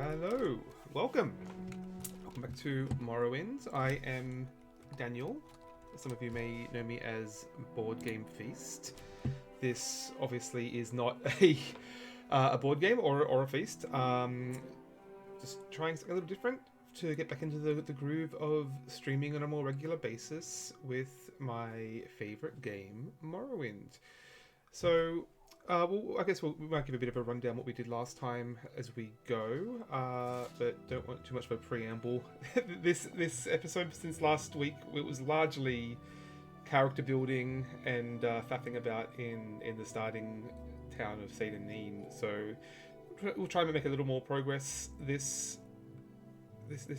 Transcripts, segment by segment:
Hello, welcome back to Morrowind. I am Daniel. Some of you may know me as Board Game Feast. This obviously is not a board game or a feast. Just trying something a little different to get back into the groove of streaming on a more regular basis with my favourite game, Morrowind. So, I guess we might give a bit of a rundown what we did last time as we go, but don't want too much of a preamble. this episode, since last week, it was largely character building and faffing about in the starting town of Seyda-Neen. So we'll try and make a little more progress this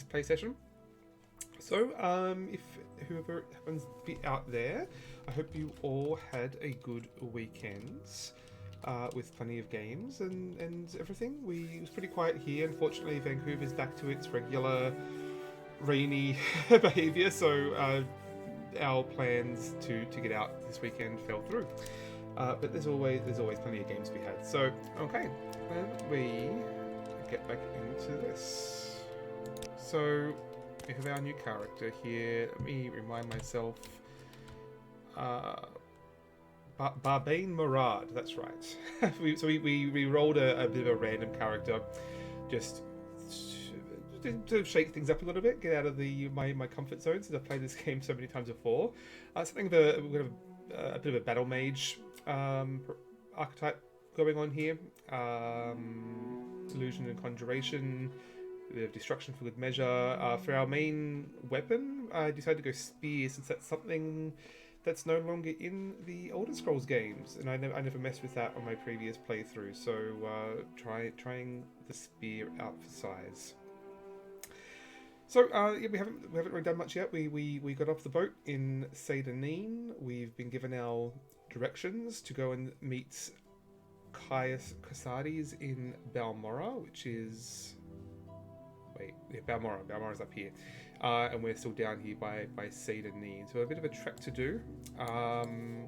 play session. So if whoever happens to be out there, I hope you all had a good weekend with plenty of games and everything. It was pretty quiet here. Unfortunately, Vancouver's back to its regular rainy behaviour, so our plans to get out this weekend fell through. But there's always plenty of games to be had. So okay, then we get back into this. So we have our new character here. Let me remind myself. Barbane Murad, that's right. we rolled a bit of a random character, just to shake things up a little bit, get out of my comfort zone, since I've played this game so many times before. Something we're going to have a bit of a battle mage archetype going on here. Illusion and conjuration, a bit of destruction for good measure. For our main weapon, I decided to go spear, since that's something that's no longer in the Elder Scrolls games, and I never messed with that on my previous playthrough. So trying the spear out for size. So yeah, we haven't really done much yet. We got off the boat in Seyda-Neen. We've been given our directions to go and meet Caius Casades in Balmora, which is Balmora. Balmora's up here. And we're still down here by Seyda-Neen, so a bit of a trek to do.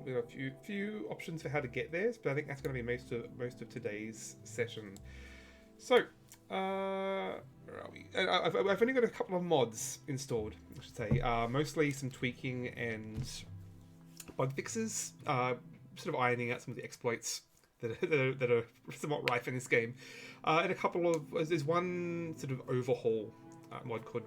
We've got a few options for how to get there, but I think that's going to be most of today's session. So, where are we? I've only got a couple of mods installed, I should say. Mostly some tweaking and bug fixes, sort of ironing out some of the exploits that are somewhat rife in this game, and a couple of there's one sort of overhaul mod called,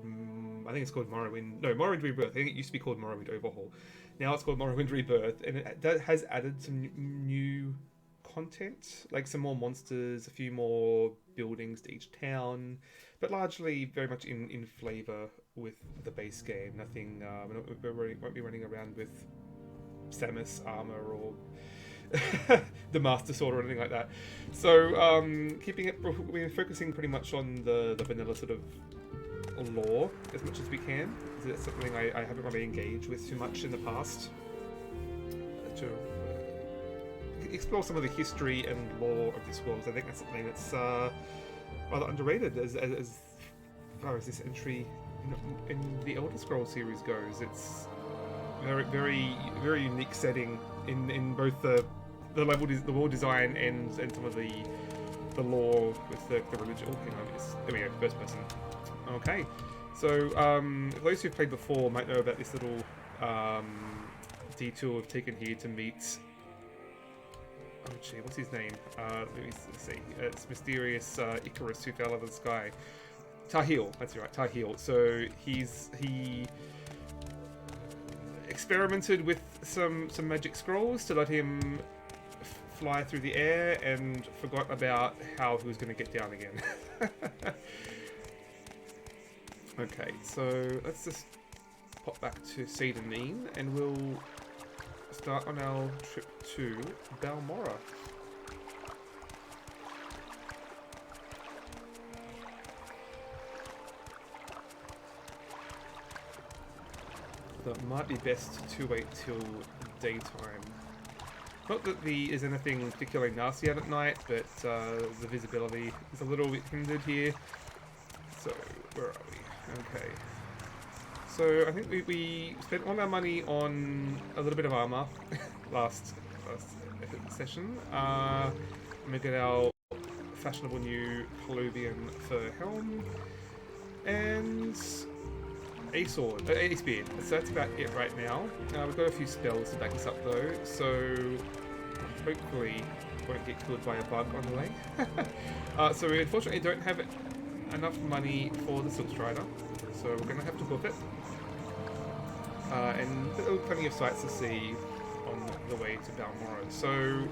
I think it's called Morrowind Rebirth. I think it used to be called Morrowind Overhaul. Now it's called Morrowind Rebirth, and it has added some new content, like some more monsters, a few more buildings to each town, but largely very much in flavour with the base game. Nothing, we won't be running around with Samus armour or the Master Sword or anything like that. So we're focusing pretty much on the vanilla sort of lore as much as we can. It's something I haven't really engaged with too much in the past. To explore some of the history and lore of this world, I think that's something that's rather underrated as far as this entry in the Elder Scrolls series goes. It's very unique setting in both the level, the world design and some of the lore with the religion. Oh, hang on, there we go, first person. Okay, so those who've played before might know about this little detour we've taken here to meet. Oh gee, what's his name? Let me see. It's mysterious Icarus who fell out of the sky. Tahil, that's right, Tahil. So he experimented with some magic scrolls to let him fly through the air, and forgot about how he was going to get down again. Okay, so let's just pop back to Seyda-Neen, and we'll start on our trip to Balmora. So it might be best to wait till daytime. Not that there's anything particularly nasty out at night, but the visibility is a little bit hindered here. So, where are we? Okay. So, I think we spent all our money on a little bit of armor last session. And we got our fashionable new Colovian fur helm, and a sword, a spear. So that's about it right now. We've got a few spells to back us up though, so hopefully won't get killed by a bug on the way. So we unfortunately don't have enough money for the Silk Strider, so we're going to have to book it. And there are plenty of sights to see on the way to Balmora. So,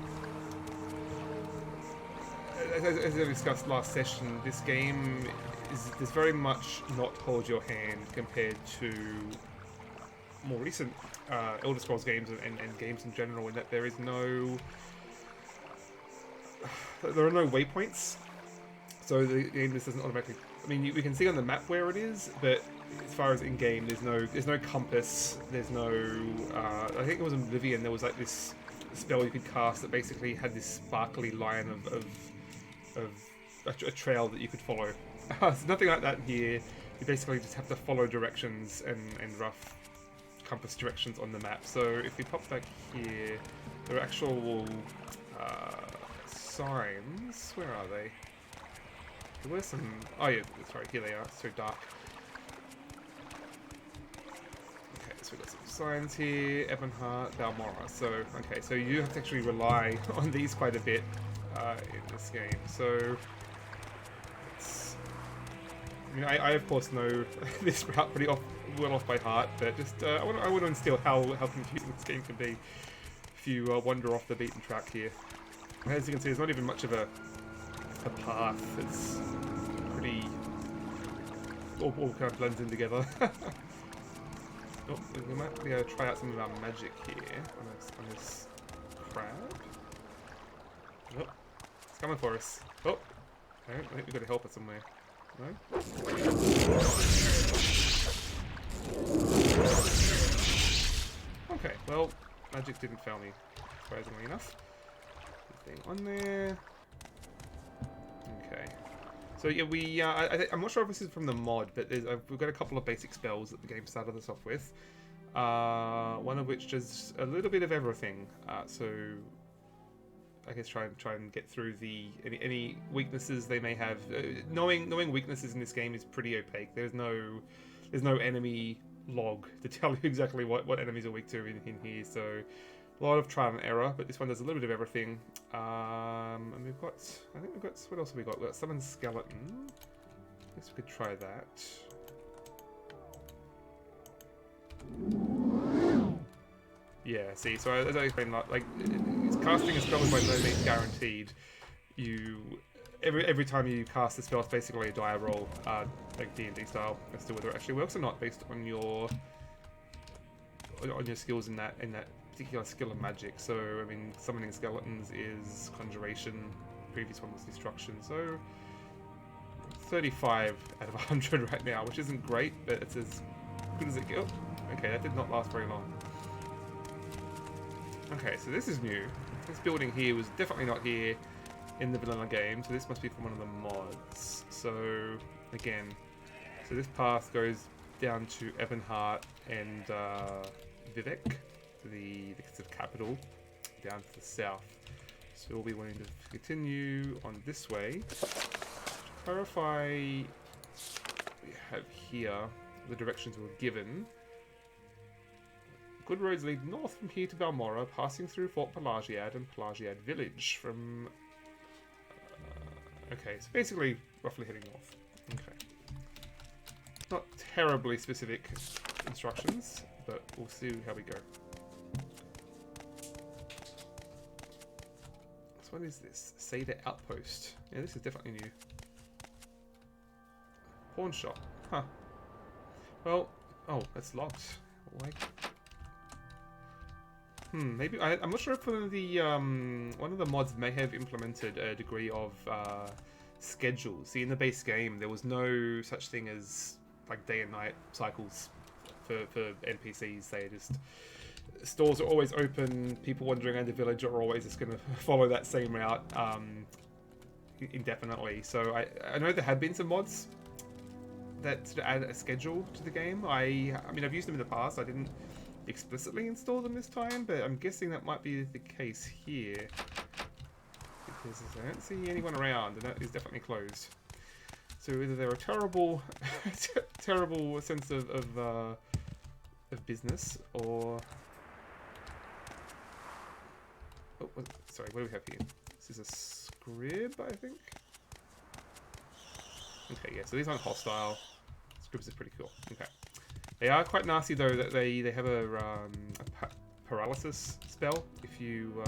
as I discussed last session, this game is very much not hold your hand compared to more recent Elder Scrolls games and games in general, in that there are no waypoints. So the game just doesn't automatically. I mean, we can see on the map where it is, but as far as in game, there's no compass. There's no. I think it was in Oblivion. There was like this spell you could cast that basically had this sparkly line of a trail that you could follow. There's nothing like that here. You basically just have to follow directions and rough compass directions on the map. So if we pop back here, there are actual signs. Where are they? There were some. Oh yeah, sorry. Here they are. It's so dark. Okay, so we've got some signs here. Ebonheart, Balmora. So okay, so you have to actually rely on these quite a bit in this game. So. I mean, I of course know this route pretty well off by heart, but just I want to instill how confusing this game can be if you wander off the beaten track here. As you can see, there's not even much of a path. It's pretty all kind of blends in together. Oh, we might be able to try out some of our magic here on this crab. Oh, it's coming for us. Oh, I think we've got to help it somewhere. No? Okay, well, magic didn't fail me, surprisingly enough. Thing on there. Okay. So yeah, I'm not sure if this is from the mod, but we've got a couple of basic spells that the game started us off with. One of which does a little bit of everything. So I guess try and get through any weaknesses they may have. Knowing weaknesses in this game is pretty opaque. There's no enemy log to tell you exactly what enemies are weak to in here. So a lot of trial and error, but this one does a little bit of everything. And I think we've got, what else have we got? We've got Summon Skeleton. I guess we could try that. Yeah, see, so as I explained, like casting a spell is by no means guaranteed. Every time you cast a spell, it's basically a die roll, like D&D style, as to whether it actually works or not, based on your skills in that particular skill of magic. So, I mean, summoning skeletons is conjuration. Previous one was destruction. So, 35 out of 100 right now, which isn't great, but it's as good as it gets. Okay, that did not last very long. Okay, so this is new. This building here was definitely not here in the vanilla game, so this must be from one of the mods. So, again, so this path goes down to Ebonheart and Vivek, the sort of capital, down to the south. So we'll be wanting to continue on this way. To clarify, we have here the directions we're given. Good roads lead north from here to Balmora, passing through Fort Pelagiad and Pelagiad Village from... okay, so basically roughly heading north. Okay. Not terribly specific instructions, but we'll see how we go. So what is this? Seda Outpost. Yeah, this is definitely new. Pawn shop. Huh. Well, oh, that's locked. Like... maybe I'm not sure if one of the mods may have implemented a degree of schedule. See, in the base game, there was no such thing as like day and night cycles for NPCs. They just stores are always open. People wandering around the village are always just going to follow that same route indefinitely. So I know there have been some mods that sort of add a schedule to the game. I mean, I've used them in the past. I didn't explicitly install them this time, but I'm guessing that might be the case here, I don't see anyone around, and that is definitely closed. So either they're a terrible, terrible sense of business, or sorry, what do we have here? This is a scrib, I think. Okay, yeah. So these aren't hostile. Scribs are pretty cool. Okay, they are quite nasty though. That they have a paralysis spell. If you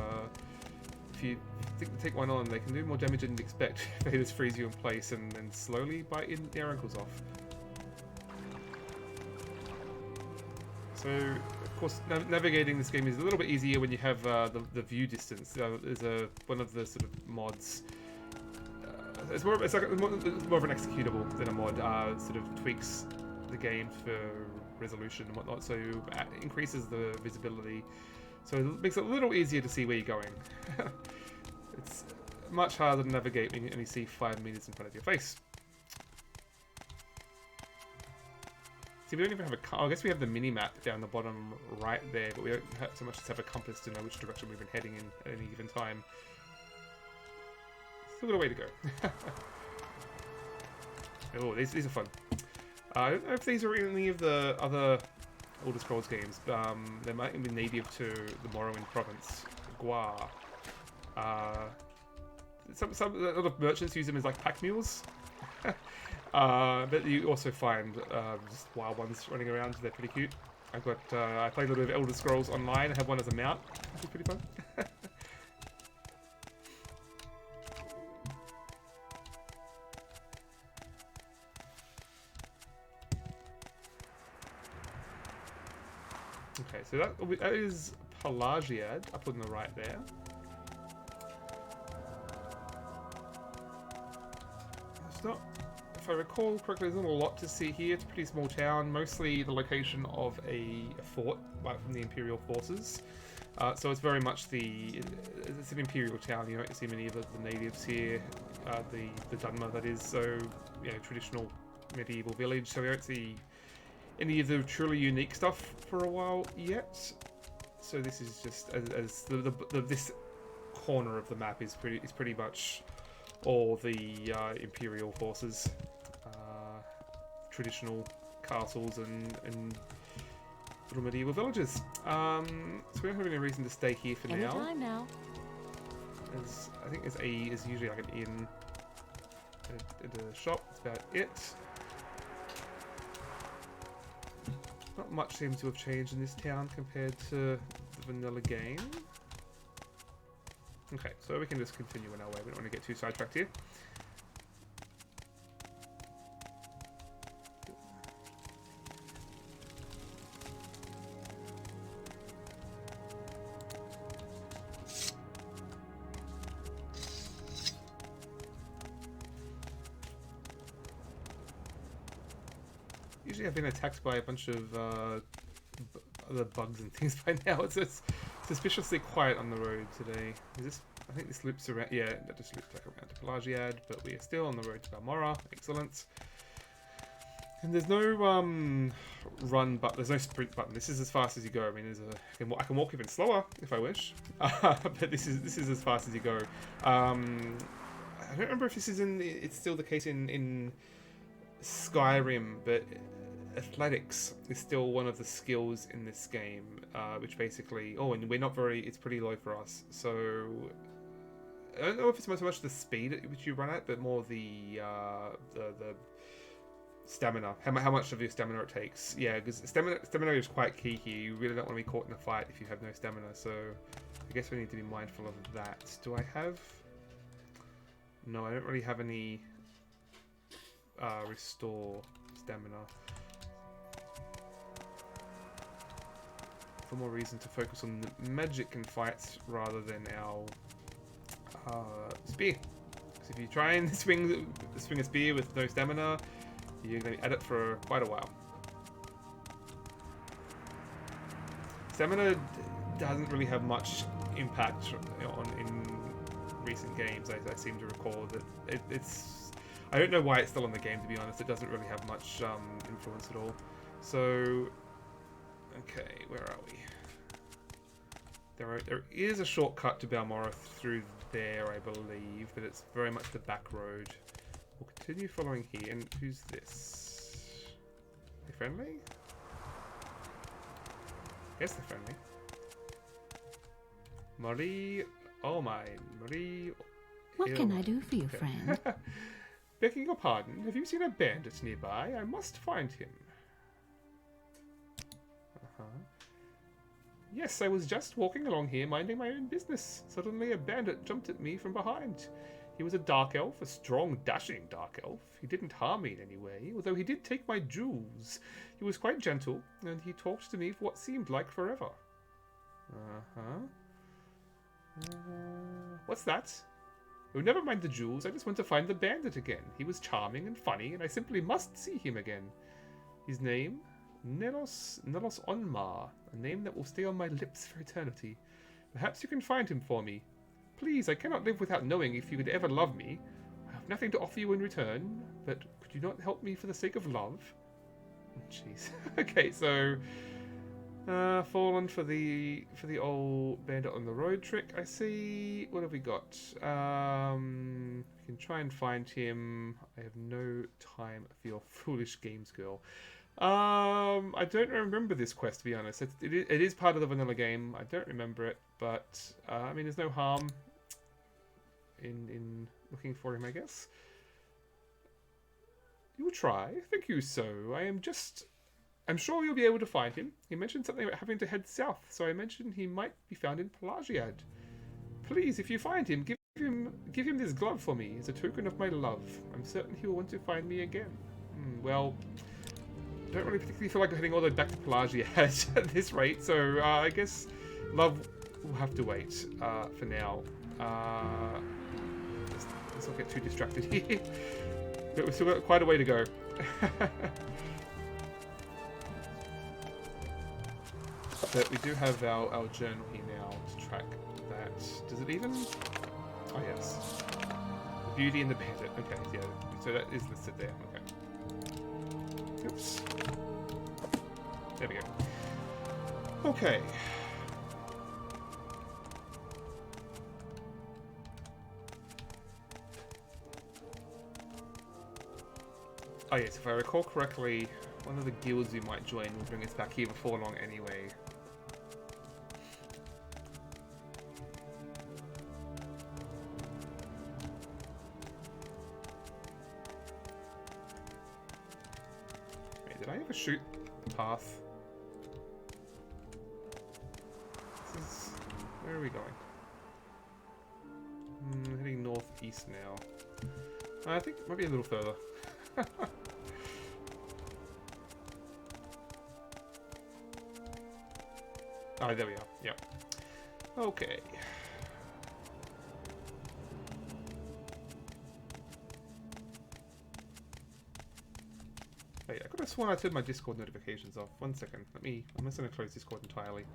take one on, they can do more damage than you'd expect. They just freeze you in place and then slowly bite their ankles off. So, of course, navigating this game is a little bit easier when you have the view distance. There's one of the sort of mods. It's more of an executable than a mod. Sort of tweaks the game for resolution and whatnot, so it increases the visibility. So it makes it a little easier to see where you're going. It's much harder to navigate when you only see 5 meters in front of your face. See, we don't even have a... I guess we have the mini-map down the bottom right there, but we don't have so much as have a compass to know which direction we've been heading in at any given time. Still got a way to go. Oh, these are fun. I don't know if these are in any of the other Elder Scrolls games. They might be native to the Morrowind province, Gua. Some a lot of merchants use them as like pack mules. But you also find just wild ones running around. They're pretty cute. I played a little bit of Elder Scrolls Online. I have one as a mount, which is pretty fun. Okay, so that is Pelagia up on the right there. It's not, if I recall correctly, there's not a lot to see here. It's a pretty small town, mostly the location of a fort from the Imperial forces. So it's very much it's an Imperial town. You don't see many of the natives here, the Dunmer that is. So, you know, traditional medieval village. So we don't see any of the truly unique stuff for a while yet. So this is just as this corner of the map is pretty much all the Imperial forces, traditional castles and little medieval villages. So we don't have any reason to stay here for now. Anytime now. As I think is usually like an inn at a shop. That's about it. Not much seems to have changed in this town compared to the vanilla game. Okay, so we can just continue on our way. We don't want to get too sidetracked here. Usually I've been attacked by a bunch of other bugs and things by now. It's suspiciously quiet on the road today. I think this loops around. Yeah, that just loops back around to Pelagia, but we are still on the road to Balmora. Excellent. And there's no run button. There's no sprint button. This is as fast as you go. I mean, I can walk even slower if I wish, but this is as fast as you go. I don't remember if this is it's still the case in Skyrim, but athletics is still one of the skills in this game, which basically, and we're not it's pretty low for us, so I don't know if it's so much the speed at which you run at, but more the stamina, how much of your stamina it takes. Yeah, because stamina is quite key here. You really don't want to be caught in a fight if you have no stamina, so I guess we need to be mindful of that. Do I have... No, I don't really have any restore stamina. For more reason to focus on the magic and fights rather than our spear. Because if you try and swing a spear with no stamina, you're going to be at it for quite a while. Stamina doesn't really have much impact in recent games. I seem to recall that it's... I don't know why it's still in the game, to be honest. It doesn't really have much influence at all. So, okay, where are we? There is a shortcut to Balmora through there, I believe, but it's very much the back road. We'll continue following here. And who's this? They friendly? Yes, they're friendly. Marie, oh my, Marie. What can I do for you, friend? Begging your pardon, have you seen a bandit nearby? I must find him. Yes, I was just walking along here, minding my own business. Suddenly a bandit jumped at me from behind. He was a dark elf, a strong, dashing dark elf. He didn't harm me in any way, although he did take my jewels. He was quite gentle, and he talked to me for what seemed like forever. What's that? Oh, never mind the jewels. I just want to find the bandit again. He was charming and funny, and I simply must see him again. His name? Nelos Onmar, a name that will stay on my lips for eternity. Perhaps you can find him for me. Please, I cannot live without knowing if you could ever love me. I have nothing to offer you in return, but could you not help me for the sake of love? Jeez. Okay, so fallen for the old bandit on the road trick. I see. What have we got? We can try and find him. I have no time for your foolish games, girl. I don't remember this quest, to be honest. It is part of the vanilla game. I don't remember it, but I mean, there's no harm in looking for him, I guess. You'll try. Thank you, so. I'm sure you'll be able to find him. He mentioned something about having to head south, so I mentioned he might be found in Pelagia. Please, if you find him, give him this glove for me as a token of my love. I'm certain he will want to find me again. Well, I don't really particularly feel like heading all the way back to Pelagia at this rate, so I guess love will have to wait for now. Let's not get too distracted here. But we've still got quite a way to go. But we do have our journal here now to track that. Does it even? Oh yes. The Beauty and the Bandit. Okay, yeah. So that is listed there. Okay. Oops. There we go. Okay. Oh yes, if I recall correctly, one of the guilds we might join will bring us back here before long anyway. Wait, did I ever shoot the path? Where are we going? Heading northeast now. I think maybe a little further. Oh, there we are. Yep. Okay. Hey, I could have sworn I turned my Discord notifications off. 1 second. I'm just going to close Discord entirely.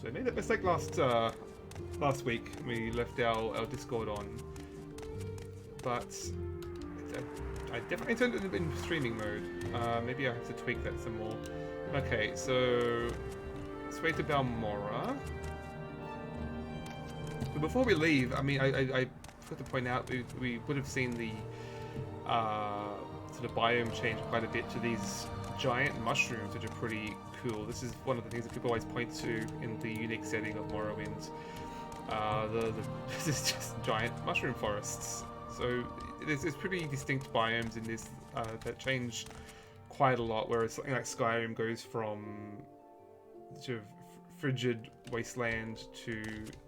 So I made that mistake last week. We left our Discord on, but I definitely turned it in streaming mode. Maybe I have to tweak that some more. Okay, so let's wait to Balmora. But before we leave, I mean, I forgot to point out we would have seen the sort of biome change quite a bit to these giant mushrooms, which are pretty cool. This is one of the things that people always point to in the unique setting of Morrowind. This is just giant mushroom forests. So there's pretty distinct biomes in this that change quite a lot, whereas something like Skyrim goes from sort of frigid wasteland to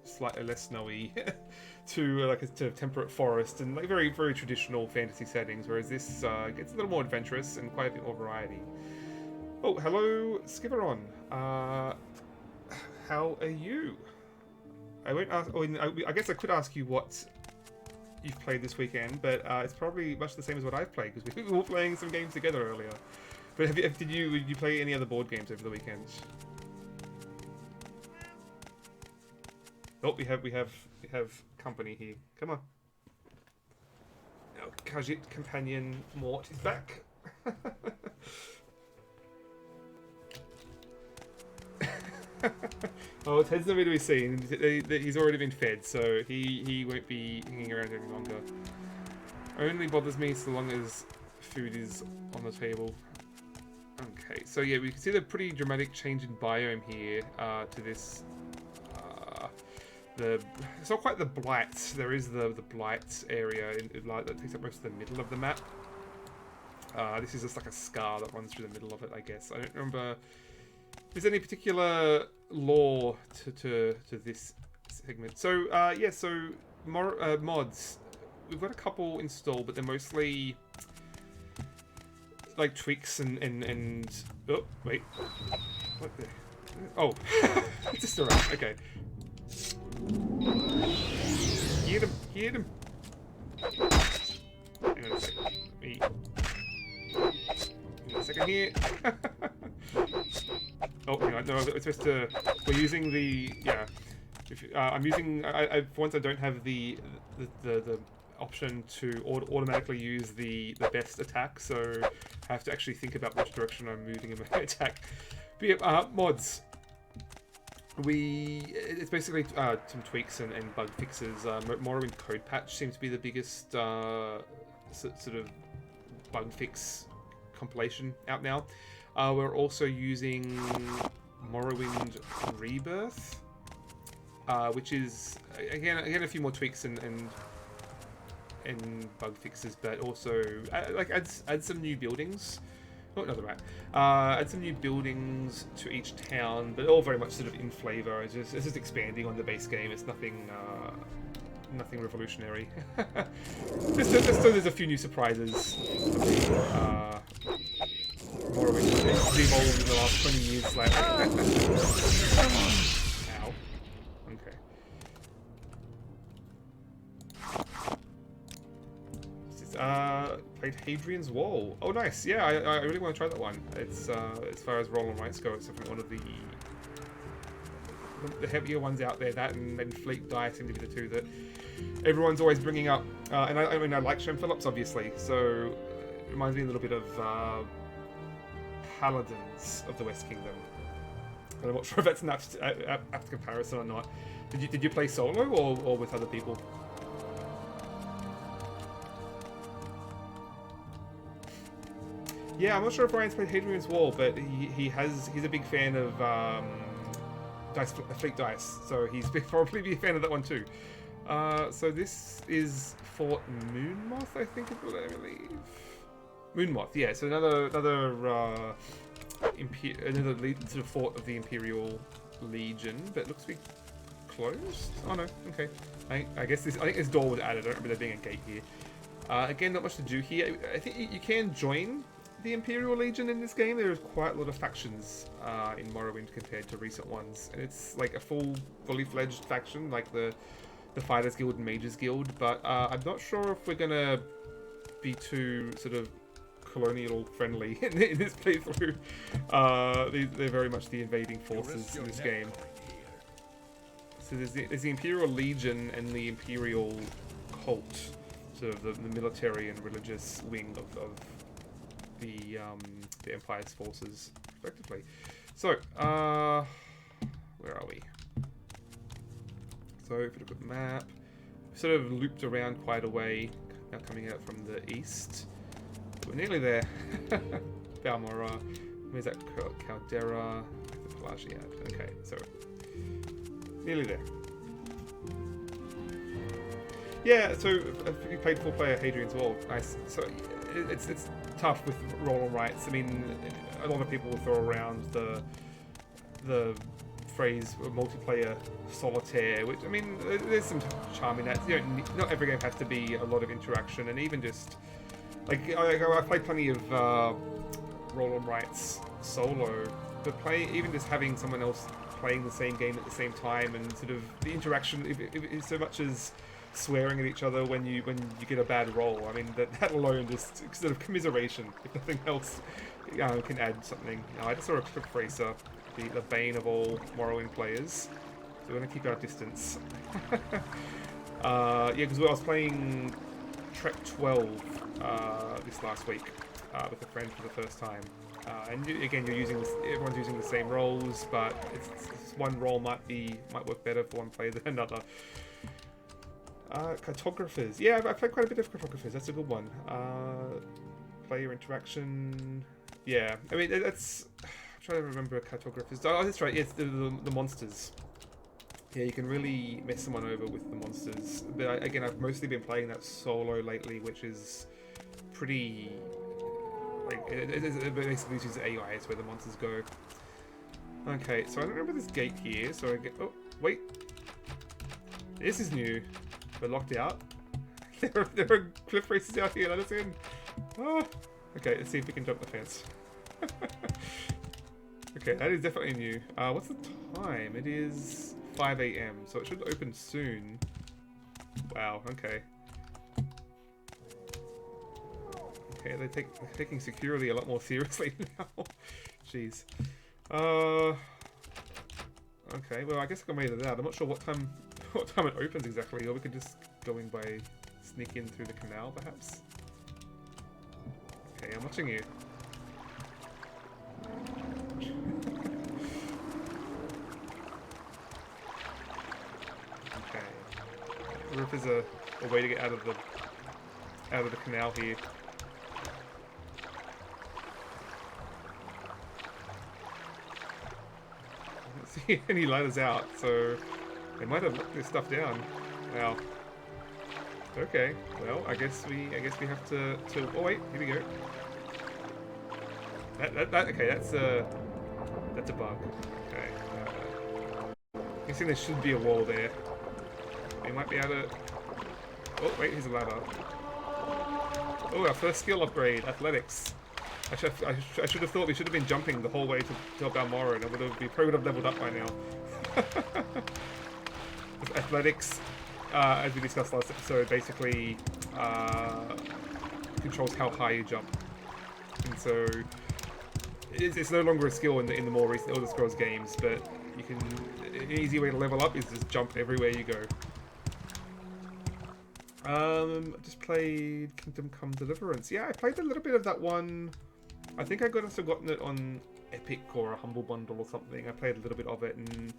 slightly less snowy to like a sort of temperate forest and like very, very traditional fantasy settings, whereas this gets a little more adventurous and quite a bit more variety. Oh, hello, Skiveron. How are you? I won't ask. Oh, I guess I could ask you what you've played this weekend, but it's probably much the same as what I've played because we were playing some games together earlier. But did you play any other board games over the weekend? Oh, we have company here. Come on. Our Khajiit companion Mort is back. Oh, Ted's nowhere to be seen. He's already been fed, so he won't be hanging around any longer. Only bothers me so long as food is on the table. Okay, so yeah, we can see the pretty dramatic change in biome here to this. It's not quite the blight. There is the blight area that takes up most of the middle of the map. This is just like a scar that runs through the middle of it, I guess. I don't remember if there's any particular lore to this segment. So yeah, so mods. We've got a couple installed, but they're mostly like tweaks and oh wait, what the? Oh, just around. Okay. Hit him. Hang on a second. A second here. Oh, hang on. No, it's supposed to. We're using the I'm using. For once, I don't have the option to automatically use the best attack, so I have to actually think about which direction I'm moving in my attack. But yeah, mods. It's basically some tweaks and bug fixes. Morrowind Code Patch seems to be the biggest sort of bug fix compilation out now. We're also using Morrowind Rebirth, which is again a few more tweaks and bug fixes, but also like add some new buildings. Oh, another rat. Add some new buildings to each town, but all very much sort of in flavor. It's just expanding on the base game. It's nothing revolutionary. just so there's a few new surprises. Morrowind has evolved in the last 20 years. Like, ow. Okay. Played Hadrian's Wall. Oh, nice. Yeah, I really want to try that one. It's as far as roll and rights go, it's definitely one of the heavier ones out there. That and Fleet Die seem to be the two that everyone's always bringing up. And I mean, I like Shem Phillips, obviously, so it reminds me a little bit of Paladins of the West Kingdom. And I'm not sure if that's an apt comparison or not. Did you play solo or with other people? Yeah, I'm not sure if Ryan's played Hadrian's Wall, but he's a big fan of Fleet Dice, so he's probably be a fan of that one too. So this is Fort Moonmoth, I think is what I believe. Moonmoth, yeah. So another sort of fort of the Imperial Legion, but it looks to be closed. Oh no, okay. I think this door was added. I don't remember there being a gate here. Again, not much to do here. I think you can join the Imperial Legion in this game. There's quite a lot of factions in Morrowind compared to recent ones, and it's like a fully fledged faction, like the Fighters Guild and Mages Guild. But I'm not sure if we're gonna be too sort of colonial friendly in this playthrough. They're very much the invading forces in this game. So there's the Imperial Legion and the Imperial Cult, sort of the military and religious wing of the Empire's forces, effectively. So, where are we? So, if you look at the map, we've sort of looped around quite a way, now coming out from the east. We're nearly there. Balmora, where's that? Caldera, the Pelagia. Okay, so, nearly there. Yeah, so you played full-player Hadrian's Wall. Nice. So, it's tough with roll and rights. I mean, a lot of people will throw around the phrase multiplayer solitaire, which, I mean, there's some charm in that. You know, not every game has to be a lot of interaction, and even just like I played plenty of roll and rights solo, but even just having someone else playing the same game at the same time, and sort of the interaction is so much as swearing at each other when you get a bad roll. I mean, that alone, just sort of commiseration, if nothing else, can add something. I just saw a quick Fraser, the bane of all Morrowind players. So we're going to keep our distance. Yeah, because I was playing Trek 12 this last week with a friend for the first time. And again, everyone's using the same roles, but it's one role might work better for one player than another. Cartographers. Yeah, I've played quite a bit of cartographers. That's a good one. Player interaction. Yeah, I mean, that's... I'm trying to remember cartographers. Oh, that's right. Yes, the monsters. Yeah, you can really mess someone over with the monsters. But again, I've mostly been playing that solo lately, which is pretty... Like, it basically uses AI, it's where the monsters go. Okay, so I don't remember this gate here, so I get... Oh, wait. This is new. We're locked out. There are cliff races out here, let us in. Oh. Okay, let's see if we can jump the fence. Okay, that is definitely new. What's the time? It is 5 AM, so it should open soon. Wow, okay. Okay, they're taking security a lot more seriously now. Jeez. Okay, well, I guess I can wait it out. I'm not sure what time it opens exactly, or we could just go in by sneak in through the canal, perhaps. Okay, I'm watching you. Okay. I wonder if there's a way to get out of the canal here. I don't see any ladders out, so they might have locked this stuff down. Wow. Okay. Well, I guess we have to. Oh wait, here we go. Okay, that's a bug. Okay. Guessing there should be a wall there. We might be able to... Oh, wait, here's a ladder. Oh, our first skill upgrade, athletics. I should have thought we should have been jumping the whole way to Balmora, and we probably would have leveled up by now. Athletics, as we discussed last episode, basically controls how high you jump. And so it's no longer a skill in the more recent Elder Scrolls games, but you can... An easy way to level up is just jump everywhere you go. I just played Kingdom Come Deliverance. Yeah, I played a little bit of that one. I think I also gotten it on Epic or a Humble Bundle or something. I played a little bit of it and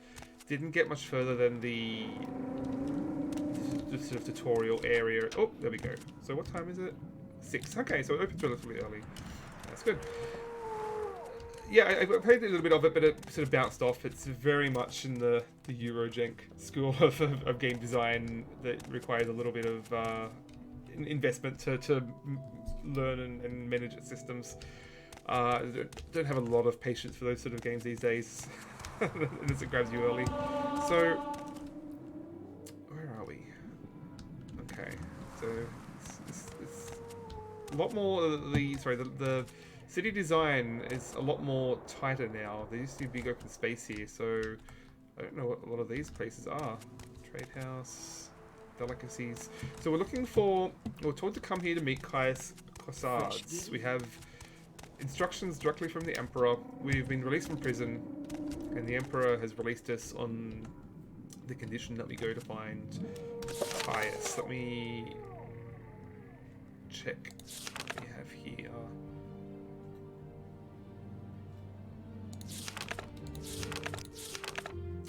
didn't get much further than the sort of tutorial area. Oh, there we go. So what time is it? 6. Okay, so it opens relatively early. That's good. Yeah, I played a little bit of it, but it sort of bounced off. It's very much in the Eurojank school of game design that requires a little bit of investment to learn and manage its systems. Don't have a lot of patience for those sort of games these days, unless it grabs you early. So, where are we? Okay, so it's a lot more. The city design is a lot more tighter now. There used to be big open space here, so I don't know what a lot of these places are. Trade house, delicacies. So we're told to come here to meet Caius Cossards. We have instructions directly from the Emperor. We've been released from prison, and the Emperor has released us on the condition that we go to find Caius. Let me check what we have here.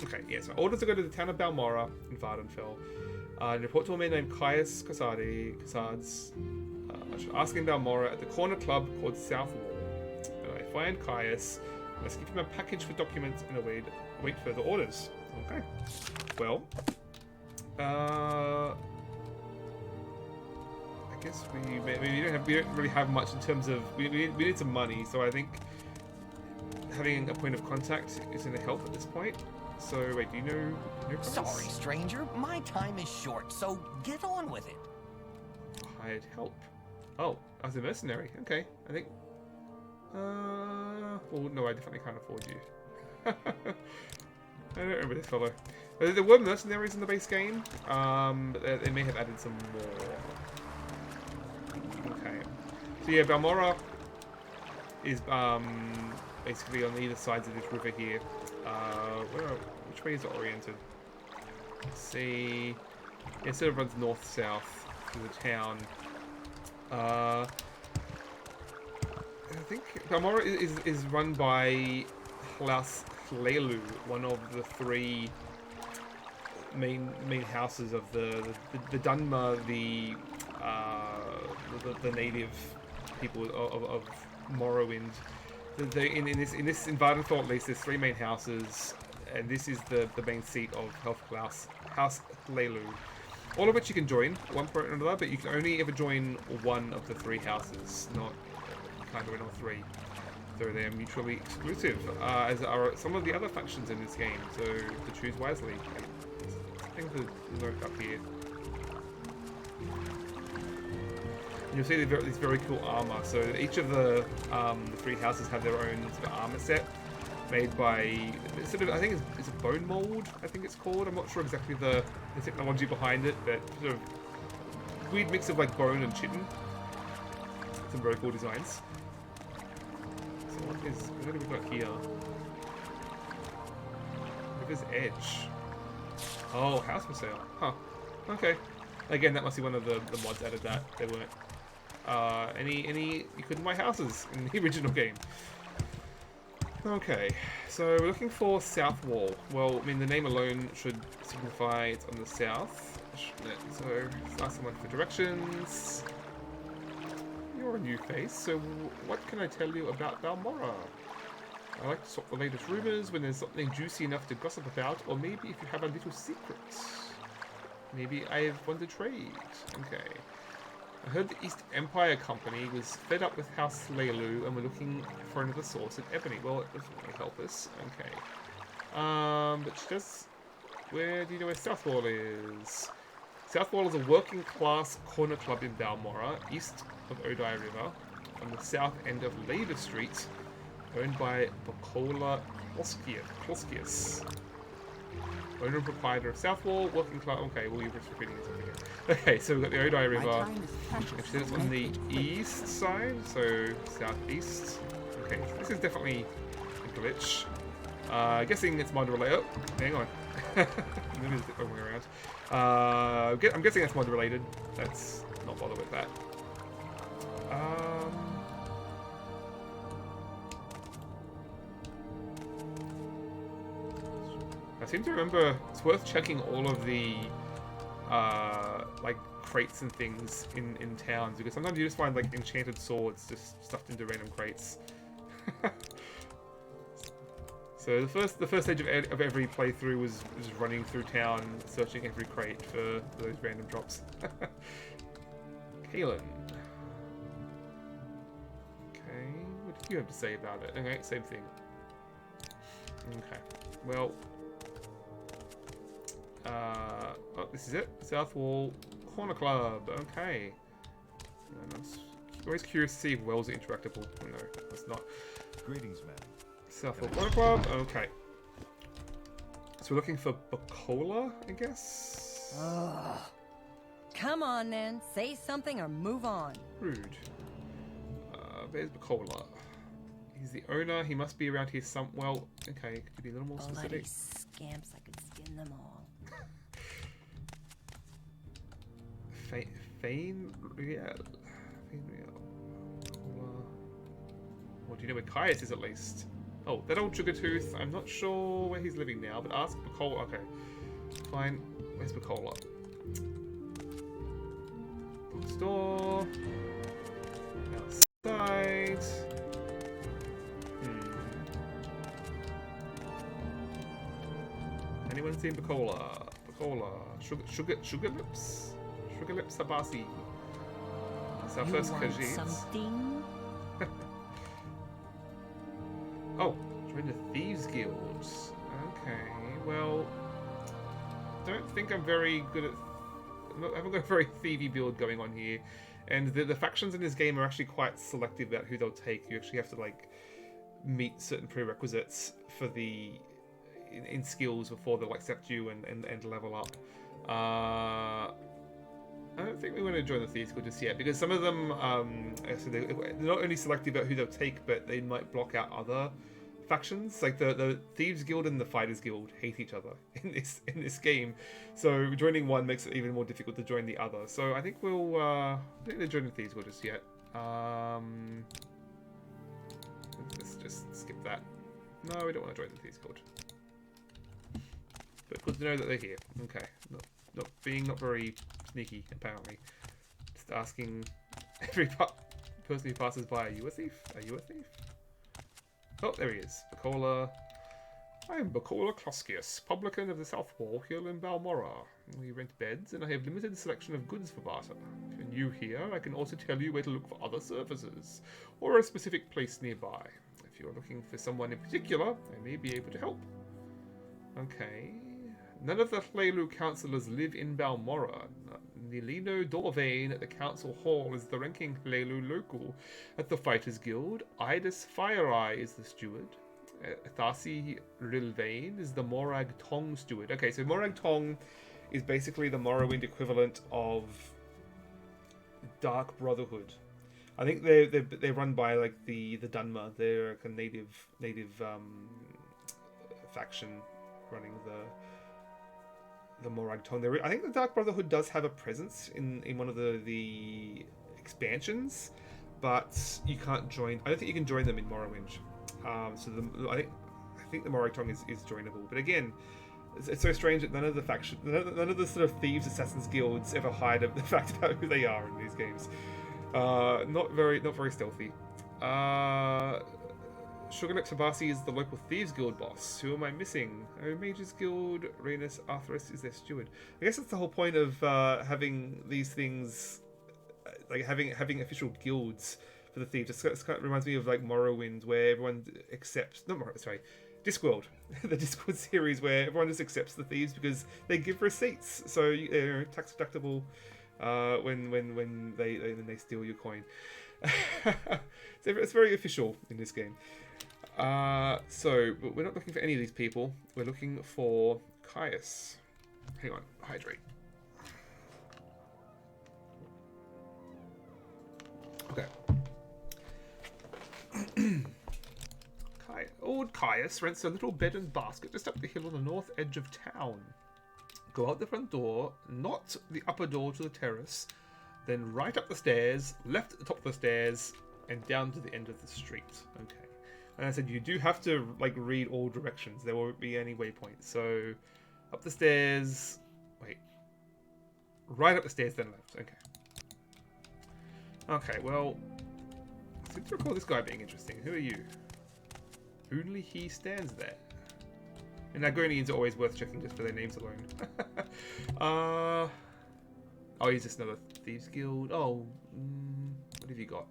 Okay, yeah, so orders to go to the town of Balmora in Vardenfell and report to a man named Caius Cossards. Asking Balmora at the corner club called South Wall. When I find Caius, I must give him a package for documents and await further orders. Okay. Well, I guess we don't really have much in terms of we need some money, so I think having a point of contact is going to help at this point. So wait, do you know Sorry, stranger. My time is short, so get on with it. Hired help. Oh, I was a mercenary. Okay, I think. Well, no, I definitely can't afford you. I don't remember this fellow. There were mercenaries in the base game, but they may have added some more. Okay. So yeah, Balmora is basically on either sides of this river here. Which way is it oriented? Let's see. Yeah, it sort of runs north-south through the town. I think Balmora is run by Klaus Hlelu, one of the 3 main houses of the Dunmer, the native people of Morrowind. In this environment, at least, there's 3 main houses, and this is the main seat of House Hlelu. All of which you can join at one point or another, but you can only ever join one of the 3 houses, not kind of in all 3. So they're mutually exclusive, as are some of the other factions in this game, so to choose wisely. Things to note up here. And you'll see these very cool armor. So each of the 3 houses have their own sort of armor set, made by sort of, I think it's a bone mold, I think it's called. I'm not sure exactly the technology behind it, but sort of weird mix of like bone and chitin. Some very cool designs. So what have we got here? River's Edge. Oh, house for sale. Huh. Okay. Again, that must be one of the mods added that. They weren't. You couldn't buy houses in the original game. Okay, so we're looking for South Wall. Well, I mean, the name alone should signify it's on the south. So, let's ask someone for directions. You're a new face, so what can I tell you about Balmora? I like to swap the latest rumors when there's something juicy enough to gossip about, or maybe if you have a little secret. Maybe I have one to trade. Okay. I heard the East Empire Company was fed up with House Hlelu and were looking for another source of ebony. Well, it doesn't really help us. Okay. But she does... Where do you know where Southwall is? Southwall is a working class corner club in Balmora, east of Odai River, on the south end of Leda Street, owned by Bacola Kloskius. Owner and proprietor of Southwall, working class... Okay, well, you're just repeating something again. Okay, so we've got the Odai River. Actually, it's on the east side, so southeast. Okay, this is definitely a glitch. Guessing it's mod related. Oh, hang on. Maybe it's the wrong way around. I'm guessing that's mod related. Let's not bother with that. I seem to remember it's worth checking all of the like crates and things in towns, because sometimes you just find like enchanted swords just stuffed into random crates. So the first stage of every playthrough was running through town, searching every crate for those random drops. Kalen. Okay, what do you have to say about it? Okay, same thing. Okay, well. Oh, this is it. Southwall Corner Club. Okay. I'm always curious to see if wells are interactable. No, it's not. Greetings, man. Southwall Corner Club. Okay. So we're looking for Bacola, I guess? Ugh. Come on, then. Say something or move on. Rude. Where's Bacola? He's the owner. He must be around here some... Well, okay. Could you be a little more specific? Bloody scamps. I could skin them all. Fane Real. Well, do you know where Caius is at least? Oh, that old sugar tooth. I'm not sure where he's living now, but ask Bacola. Okay. Fine. Where's Bacola? Bookstore. Outside. Anyone seen Bacola? Bacola. Sugar lips? Sugar lips Sabasi. It's our first Khajiit. Something? Oh, join the Thieves Guilds. Okay, well, don't think I'm very good at... I haven't got a very thievy build going on here. And the factions in this game are actually quite selective about who they'll take. You actually have to, like, meet certain prerequisites for the... in skills before they'll accept you and level up. I don't think we want to join the Thieves Guild just yet, because some of them, so they're not only selective about who they'll take, but they might block out other factions. Like the Thieves Guild and the Fighters Guild hate each other in this game. So joining one makes it even more difficult to join the other. So I think we'll I think they're joining Thieves Guild just yet. Let's just skip that. No, we don't want to join the Thieves Guild. But good to know that they're here. Okay, not very sneaky apparently. Just asking every person who passes by, are you a thief? Are you a thief? Oh, there he is. Bacola. I am Bacola Kloskius, publican of the South Wall here in Balmora. We rent beds, and I have limited selection of goods for barter. If you're new here, I can also tell you where to look for other services, or a specific place nearby. If you're looking for someone in particular, I may be able to help. Okay. None of the Hlelu councillors live in Balmora. Nilino Dorvain at the council hall is the ranking Hlelu local. At the Fighters Guild, Idis Fireeye is the steward. Thasi Rilvain is the Morag Tong steward. Okay, so Morag Tong is basically the Morrowind equivalent of Dark Brotherhood. I think they're run by like the Dunmer. They're like a native faction running the Morag Tong. I think the Dark Brotherhood does have a presence in one of the expansions, but you can't join. I don't think you can join them in Morrowind. So I think the Morag Tong is joinable. But again, it's so strange that none of the sort of thieves assassins guilds ever hide the fact about who they are in these games. Not very stealthy. Sugarlip Sabasi is the local Thieves Guild boss. Who am I missing? Oh, Mages Guild, Rhaenus Arthurus is their steward. I guess that's the whole point of having these things, like having official guilds for the thieves. It kind of reminds me of like Morrowind, where everyone accepts. Discworld, the Discworld series, where everyone just accepts the thieves because they give receipts, so they're tax deductible when they steal your coin. So it's very official in this game. So but we're not looking for any of these people. We're looking for Caius. Hang on, hydrate. Okay. Old Caius rents a little bed and basket just up the hill on the north edge of town. Go out the front door, not the upper door to the terrace, then right up the stairs, left at the top of the stairs, and down to the end of the street. Okay. And I said you do have to like read all directions. There won't be any waypoints. So up the stairs. Wait. Right up the stairs, then left. Okay. Okay. Well, I seem to recall this guy being interesting. Who are you? Only he stands there. And Nagonians are always worth checking just for their names alone. Oh, he's just another Thieves Guild. Oh, what have you got?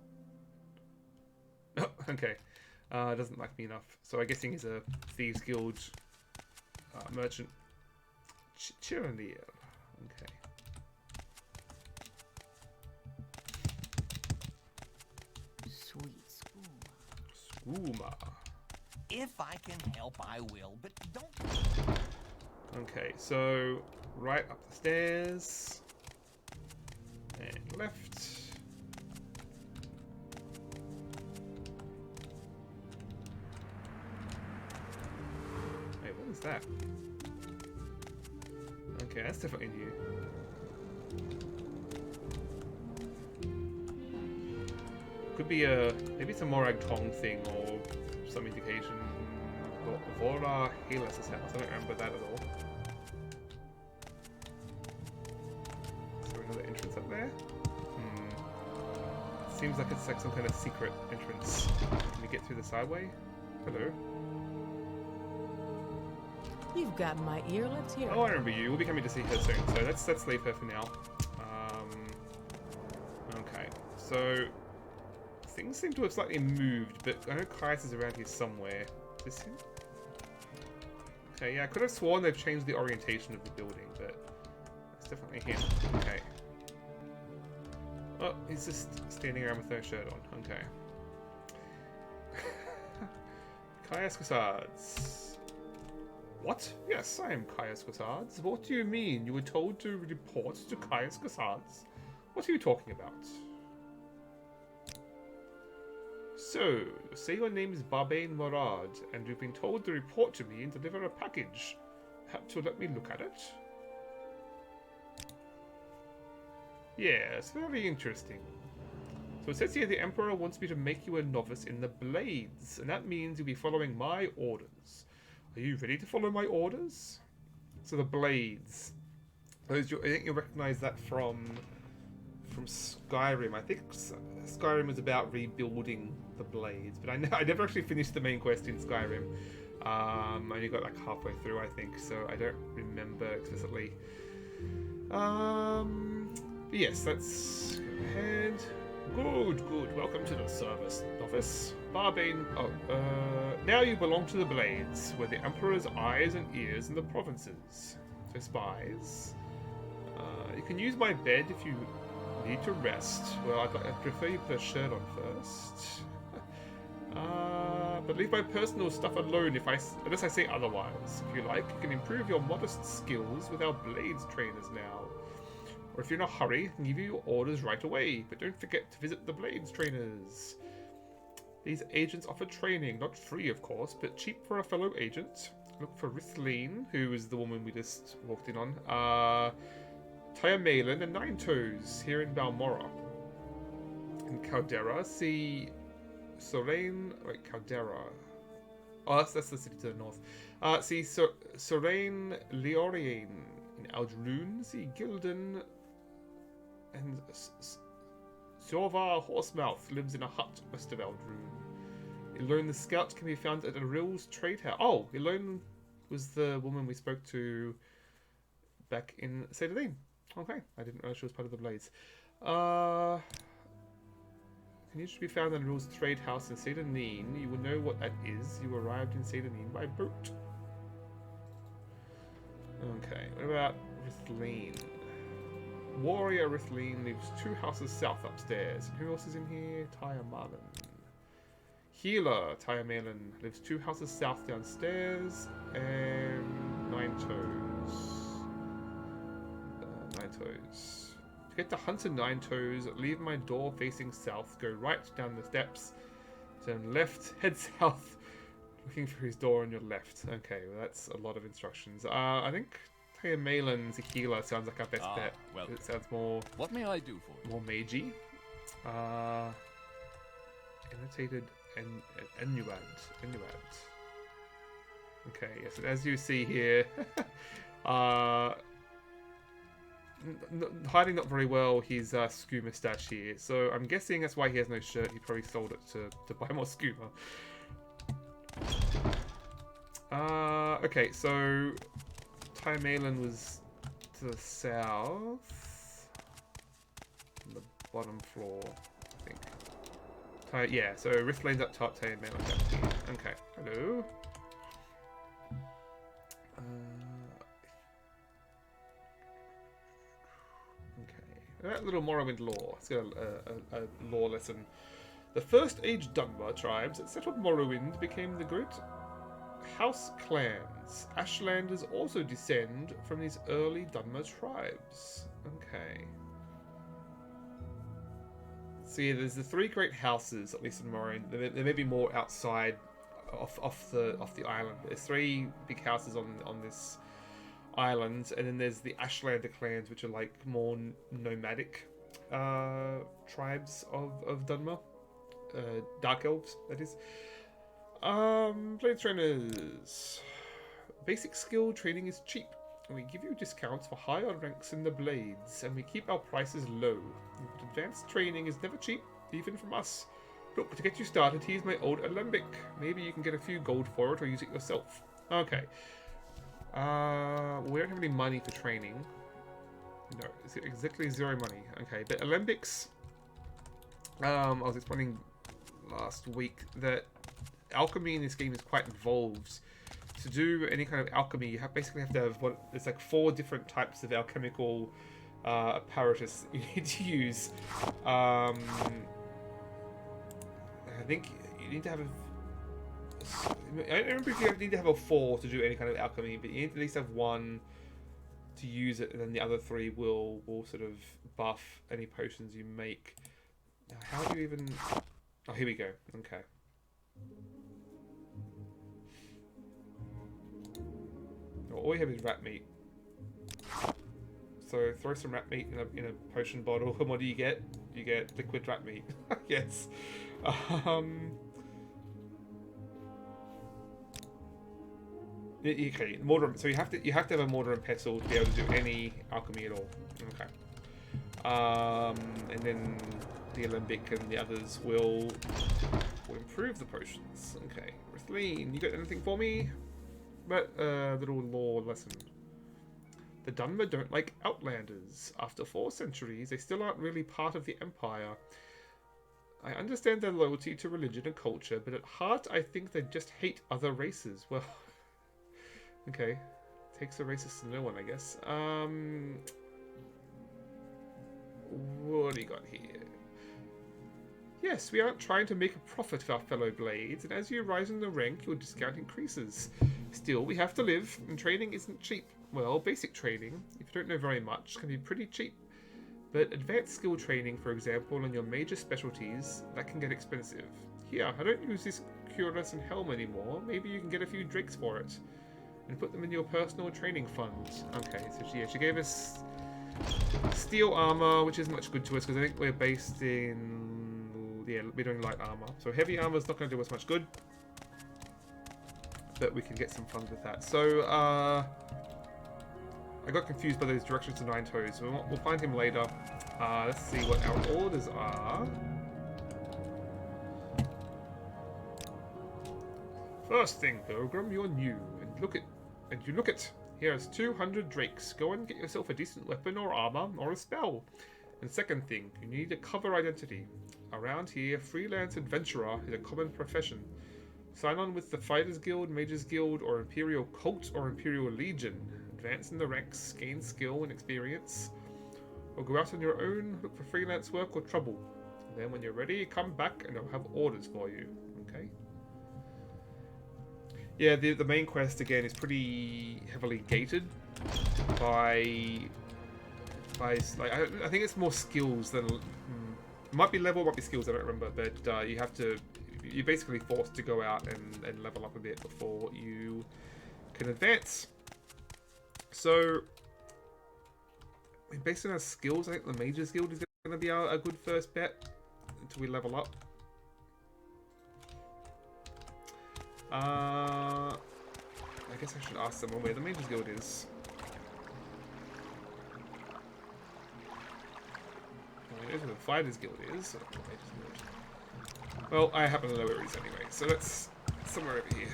Oh, okay. Doesn't like me enough. So I'm guessing he's a Thieves Guild merchant. Chironier. Okay. Sweet Skooma. If I can help, I will, but don't... Okay, so right up the stairs. And left. Wait, what was that? Okay, that's definitely new. Could be maybe it's a Morag Tong thing or some indication. Vora Helis' house. I don't remember that at all. Is there another entrance up there? Seems like it's like some kind of secret entrance. Can we get through the sideway? Hello. You've got my ear. Let's hear it. Oh, I remember you. We'll be coming to see her soon, so let's leave her for now. Okay, so things seem to have slightly moved, but I know Caius is around here somewhere. Is this him? Okay, yeah, I could have sworn they've changed the orientation of the building, but it's definitely him. Okay. Oh, he's just standing around with no shirt on. Okay. Caius Guisards. What? Yes, I am Caius Guisards. What do you mean? You were told to report to Caius Guisards? What are you talking about? So, say your name is Barbain Morad, and you've been told to report to me and deliver a package. Perhaps you'll let me look at it? Yes, very interesting. So it says here the Emperor wants me to make you a novice in the Blades, and that means you'll be following my orders. Are you ready to follow my orders? So the Blades. I think you recognize that from Skyrim. I think Skyrim was about rebuilding the Blades, but I never actually finished the main quest in Skyrim. I only got like halfway through, I think, so I don't remember explicitly. But yes, let's go ahead. Good. Welcome to the service, novice. Barbain. Now you belong to the Blades, where the Emperor's eyes and ears in the provinces. So spies. You can use my bed if you need to rest. Well, I prefer you put a shirt on first. But leave my personal stuff alone unless I say otherwise. If you like, you can improve your modest skills with our Blades trainers now. Or if you're in a hurry, I can give you your orders right away. But don't forget to visit the Blades trainers. These agents offer training, not free of course, but cheap for a fellow agent. Look for Rithleen, who is the woman we just walked in on. Taya Malin and Nine Toes here in Balmora. In Caldera, see Sorain. Wait, Caldera. Oh, that's the city to the north. See Sorain Leorian in Aldrune. See Gildan and Sorvar Horsemouth lives in a hut west of Aldrune. Elone the Scout can be found at Aril's trade house. Oh, Elone was the woman we spoke to back in Cedardine. Okay, I didn't realize she was part of the Blades. Can usually be found in Aril's trade house in Cedardine. You will know what that is. You arrived in Cedardine by boat. Okay, what about Rithleen? Warrior Rithleen lives 2 houses south upstairs. And who else is in here? Taya Malin. Healer Taya Malin lives 2 houses south downstairs. And Nine Toes. Nine Toes. To get to Hunter Nine Toes, leave my door facing south. Go right down the steps. Turn left, head south. Looking for his door on your left. Okay, well that's a lot of instructions. I think Taya Malin's a healer sounds like our best bet. Well, it sounds more... What may I do for you? More magey. Annotated Enuad. Okay, yes, and as you see here, hiding not very well his skew moustache here. So I'm guessing that's why he has no shirt. He probably sold it to buy more skooma. Okay, so Taya Malin was to the south, on the bottom floor, I think. Yeah, so Rithlene's up top, Taya Malin down here. Okay, hello. Okay, that little Morrowind lore. Let's get a lore lesson. The First Age Dunmer tribes that settled Morrowind became the great House clans. Ashlanders also descend from these early Dunmer tribes. Okay. So yeah, there's the 3 great houses, at least in Morrowind. There may be more outside, off the island. But there's 3 big houses on this island, and then there's the Ashlander clans, which are like more nomadic tribes of Dunmer. Dark Elves, that is. Blade trainers. Basic skill training is cheap, and we give you discounts for higher ranks in the Blades, and we keep our prices low. But advanced training is never cheap, even from us. Look, to get you started, here's my old alembic. Maybe you can get a few gold for it or use it yourself. Okay. We don't have any money for training. No, it's exactly 0 money. Okay, but alembics. I was explaining last week that alchemy in this game is quite involved. To do any kind of alchemy, you basically have to have it's like 4 different types of alchemical apparatus you need to use. I think you need to have I don't remember if you need to have a 4 to do any kind of alchemy, but you need to at least have 1 to use it, and then the other 3 will sort of buff any potions you make. Now, how do you even... Oh, here we go. Okay. All we have is rat meat. So throw some rat meat in a potion bottle, and what do you get? You get liquid rat meat. Yes. Okay, mortar. So you have to have a mortar and pestle to be able to do any alchemy at all. Okay. And then the alembic and the others will improve the potions. Okay. Rithleen, you got anything for me? But little lore lesson. The Dunmer don't like outlanders. After 4 centuries, they still aren't really part of the Empire. I understand their loyalty to religion and culture, but at heart I think they just hate other races. Well, okay. Takes a racist to know one, I guess. What do you got here? Yes, we aren't trying to make a profit of our fellow blades, and as you rise in the rank, your discount increases. Still, we have to live, and training isn't cheap. Well, basic training, if you don't know very much, can be pretty cheap. But advanced skill training, for example, on your major specialties, that can get expensive. Here, I don't use this cuirass and helm anymore. Maybe you can get a few drakes for it, and put them in your personal training fund. Okay, so she gave us steel armor, which isn't much good to us, because I think we're based in... yeah, we're doing light armor. So heavy armor is not going to do us much good. But we can get some fun with that. So, I got confused by those directions to Nine Toes, so we'll find him later. Let's see what our orders are. First thing, Pilgrim, you're new, and you look it. Here's 200 drakes. Go and get yourself a decent weapon or armor or a spell. And second thing, you need a cover identity. Around here, freelance adventurer is a common profession. Sign on with the Fighters Guild, Mages Guild, or Imperial Cult or Imperial Legion. Advance in the ranks, gain skill and experience, or go out on your own, look for freelance work or trouble. And then when you're ready, come back and I'll have orders for you. Okay? Yeah, the main quest again is pretty heavily gated by like I think it's more skills than might be level, might be skills. I don't remember, but you're basically forced to go out and level up a bit before you can advance. So, based on our skills, I think the Mages Guild is going to be a good first bet until we level up. I guess I should ask someone where the Mages Guild is. I know where the Fighters Guild is. Well, I happen to know where it is anyway, so that's somewhere over here.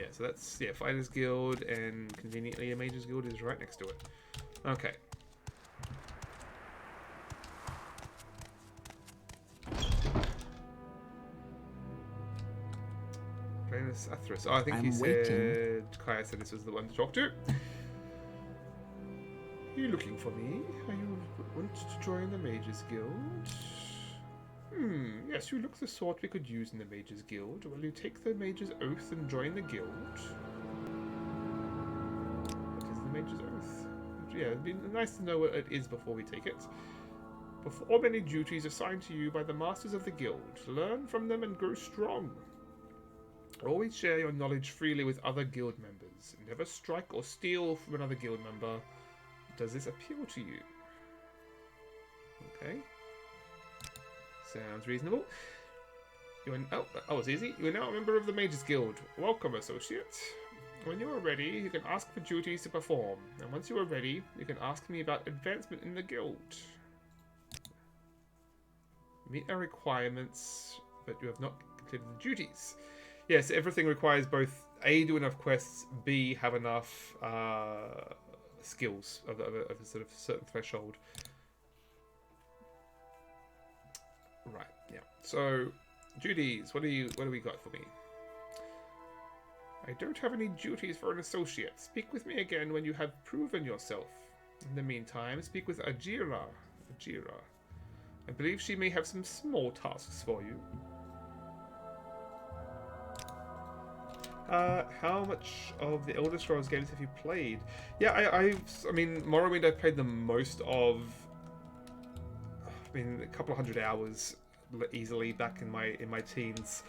So that's, yeah, Fighters Guild, and conveniently a Mages Guild is right next to it. Okay. Planus Athras. Oh, I think he said, Kaya said this was the one to talk to. Are you looking for me? Are you want to join the Mages Guild? Yes, you look the sort we could use in the Mages Guild. Will you take the Mage's Oath and join the guild? What is the Mage's Oath? Yeah, it'd be nice to know what it is before we take it. Before many duties assigned to you by the Masters of the Guild. Learn from them and grow strong. Always share your knowledge freely with other guild members. Never strike or steal from another guild member. Does this appeal to you? Okay. Sounds reasonable. It's easy. You are now a member of the Mages Guild. Welcome, associate. When you are ready, you can ask for duties to perform. And once you are ready, you can ask me about advancement in the guild. Meet our requirements, but you have not completed the duties. Yes, everything requires both A, do enough quests, B, have enough skills of a sort of certain threshold. Right, yeah. So, duties. What do we got for me? I don't have any duties for an associate. Speak with me again when you have proven yourself. In the meantime, speak with Ajira. Ajira. I believe she may have some small tasks for you. How much of the Elder Scrolls games have you played? Yeah, I mean, Morrowind I played the most of. I mean, a couple of hundred hours easily back in my teens.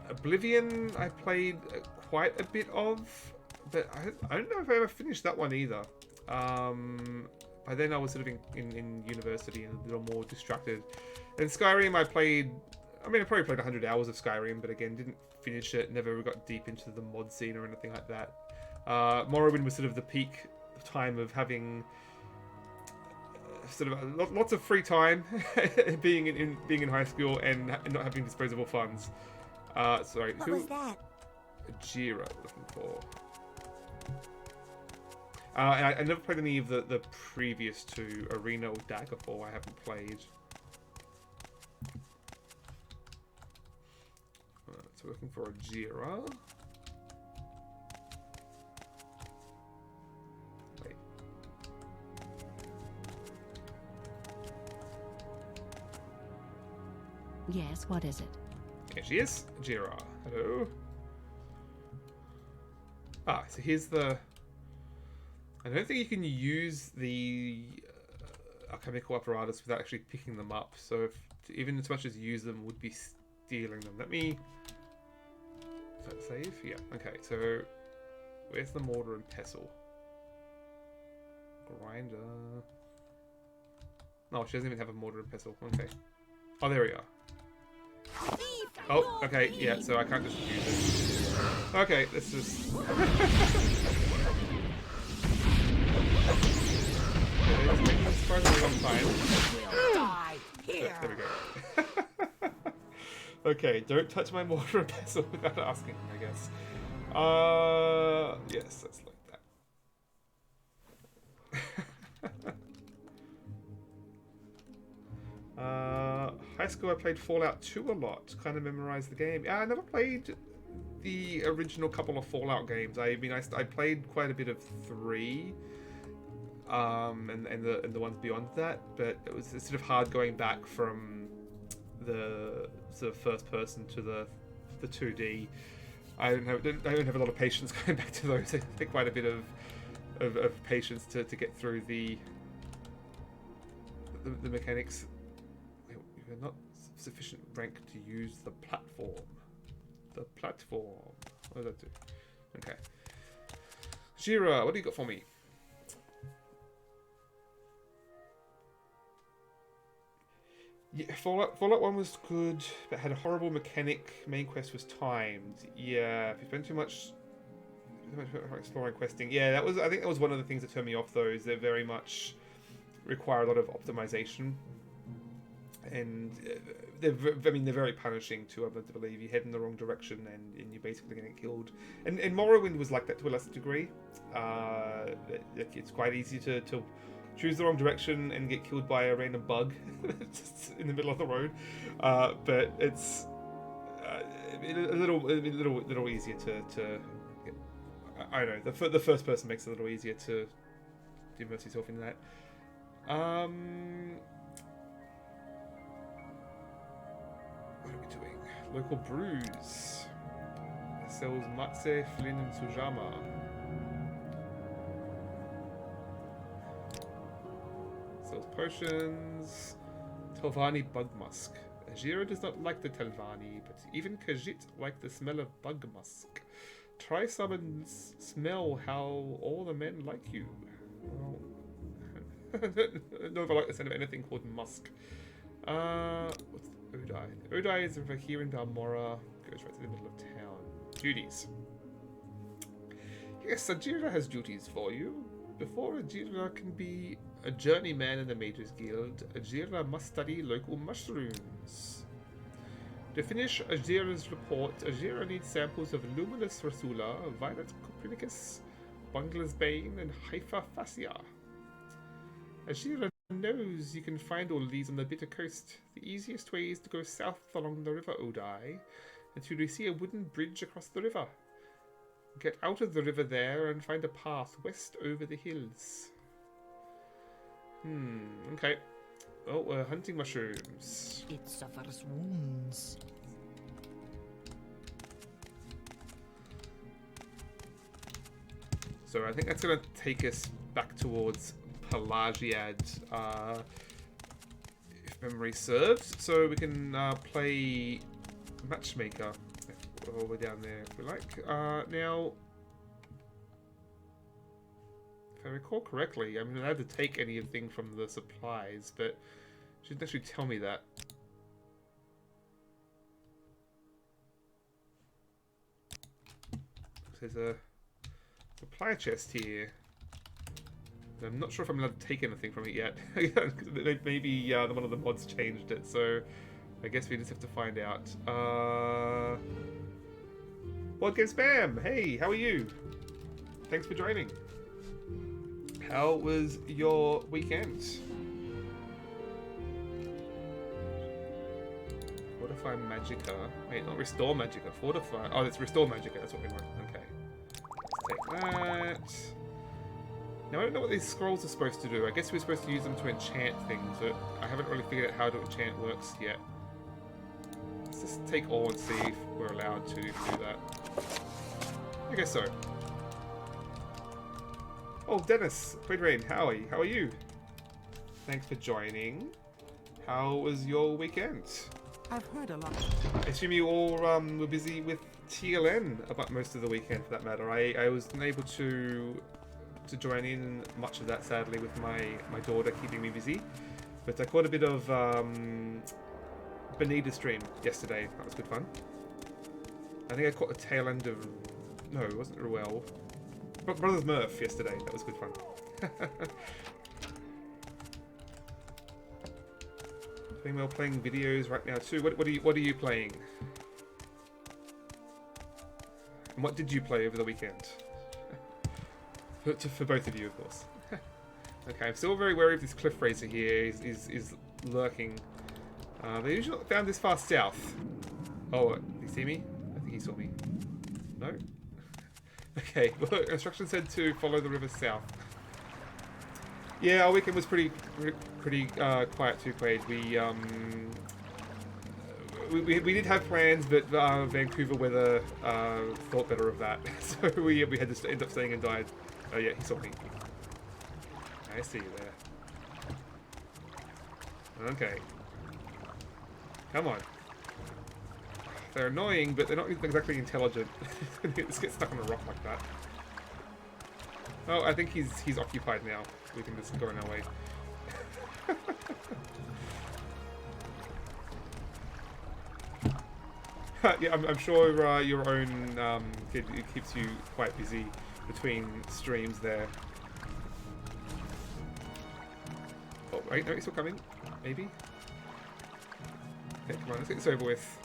Oblivion I played quite a bit of, but I don't know if I ever finished that one either. By then I was sort of in university and a little more distracted. And Skyrim I played. I mean, I probably played 100 hours of Skyrim, but again, didn't finish it, never got deep into the mod scene or anything like that. Morrowind was sort of the peak time of having sort of lots of free time, being in high school and not having disposable funds. Sorry, What was that? Ajira looking for. I never played any of the previous two, Arena or Daggerfall. I haven't played. So looking for Ajira. Wait. Yes, what is it? Here she is, Ajira. Hello. So here's the. I don't think you can use the alchemical apparatus without actually picking them up. So even as much as use them would be stealing them. Let me. Is that save? Yeah. Okay. So where's the mortar and pestle? Grinder. No, she doesn't even have a mortar and pestle. Okay. Oh, there we are. Oh, okay. Yeah. So I can't just use it. Okay. Let's just. It's making this surprisingly long time. There we go. Okay, don't touch my mortar and pestle without asking, I guess. Yes, that's like that. High school I played Fallout 2 a lot, kind of memorized the game. I never played the original couple of Fallout games. I mean, I played quite a bit of 3. And the ones beyond that, but it was sort of hard going back from the sort of first person to the 2D. I don't have a lot of patience going back to those. It takes quite a bit of patience to get through the mechanics. You're not sufficient rank to use the platform. The platform. What does that do? Okay. Jira, what do you got for me? Yeah, Fallout 1 was good, but had a horrible mechanic. Main quest was timed. Yeah, if you spend too much exploring questing. Yeah, I think that was one of the things that turned me off though, is they very much require a lot of optimization. And they're very punishing too, I'm led to believe. You head in the wrong direction and you're basically going to get killed. And Morrowind was like that to a lesser degree. It's quite easy to choose the wrong direction and get killed by a random bug just in the middle of the road. But it's a little easier to get, I don't know, the first person makes it a little easier to immerse yourself in that. What are we doing? Local brews. Sells matse, flin, and sujama. Sells potions. Telvanni bug musk. Ajira does not like the Telvanni, but even Khajiit like the smell of bug musk. Try some and smell how all the men like you. Well, I don't know if I like the scent of anything called musk. What's Odai? Odai is over here in Balmora. Goes right to the middle of town. Duties. Yes, Ajira has duties for you. Before Ajira can be a journeyman in the Mages Guild, Ajira must study local mushrooms. To finish Ajira's report, Ajira needs samples of Luminous Rasula, Violet Copernicus, Bungler's Bane, and Haifa Fascia. Ajira knows you can find all of these on the Bitter Coast. The easiest way is to go south along the River Odai until you see a wooden bridge across the river. Get out of the river there and find a path west over the hills. Okay. Oh, we're hunting mushrooms. It suffers wounds. So I think that's going to take us back towards Pelagia, if memory serves. So we can play Matchmaker all the way down there if we like. Now, if I recall correctly, I'm not allowed to take anything from the supplies, but she didn't actually tell me that. There's a supply chest here. I'm not sure if I'm allowed to take anything from it yet. Maybe one of the mods changed it, so I guess we just have to find out. What Game Spam? Hey, how are you? Thanks for joining. How was your weekend? Fortify Magicka. Wait, not Restore Magicka. Fortify. Oh, it's Restore Magicka. That's what we want. Okay. Let's take that. Now, I don't know what these scrolls are supposed to do. I guess we're supposed to use them to enchant things, but I haven't really figured out how to enchant works yet. Let's just take all and see if we're allowed to do that. I guess so. Oh, Dennis, Quadrain, Howie, how are you? Thanks for joining. How was your weekend? I've heard a lot. I assume you all were busy with TLN about most of the weekend, for that matter. I wasn't able to join in much of that, sadly, with my daughter keeping me busy. But I caught a bit of Benita's stream yesterday. That was good fun. I think I caught the tail end of... No, it wasn't Ruel. Brothers Murph yesterday. That was good fun. Female playing videos right now too. What are you playing? And what did you play over the weekend? For both of you, of course. Okay, I'm still very wary of this cliff racer here. Is lurking. They usually not found this far south. Oh, did he see me? I think he saw me. No? Okay, well, instructions said to follow the river south. Yeah, our weekend was pretty quiet too, Quaid. We did have plans, but Vancouver weather thought better of that, so we had to end up staying inside. Oh yeah, he saw me. I see you there. Okay. Come on. They're annoying, but they're not exactly intelligent. Let's get stuck on a rock like that. Oh, I think he's occupied now. We can just go on our way. Yeah, I'm sure your own kid keeps you quite busy between streams there. Oh, wait, no, he's still coming. Maybe? Okay, come on, let's get this over with.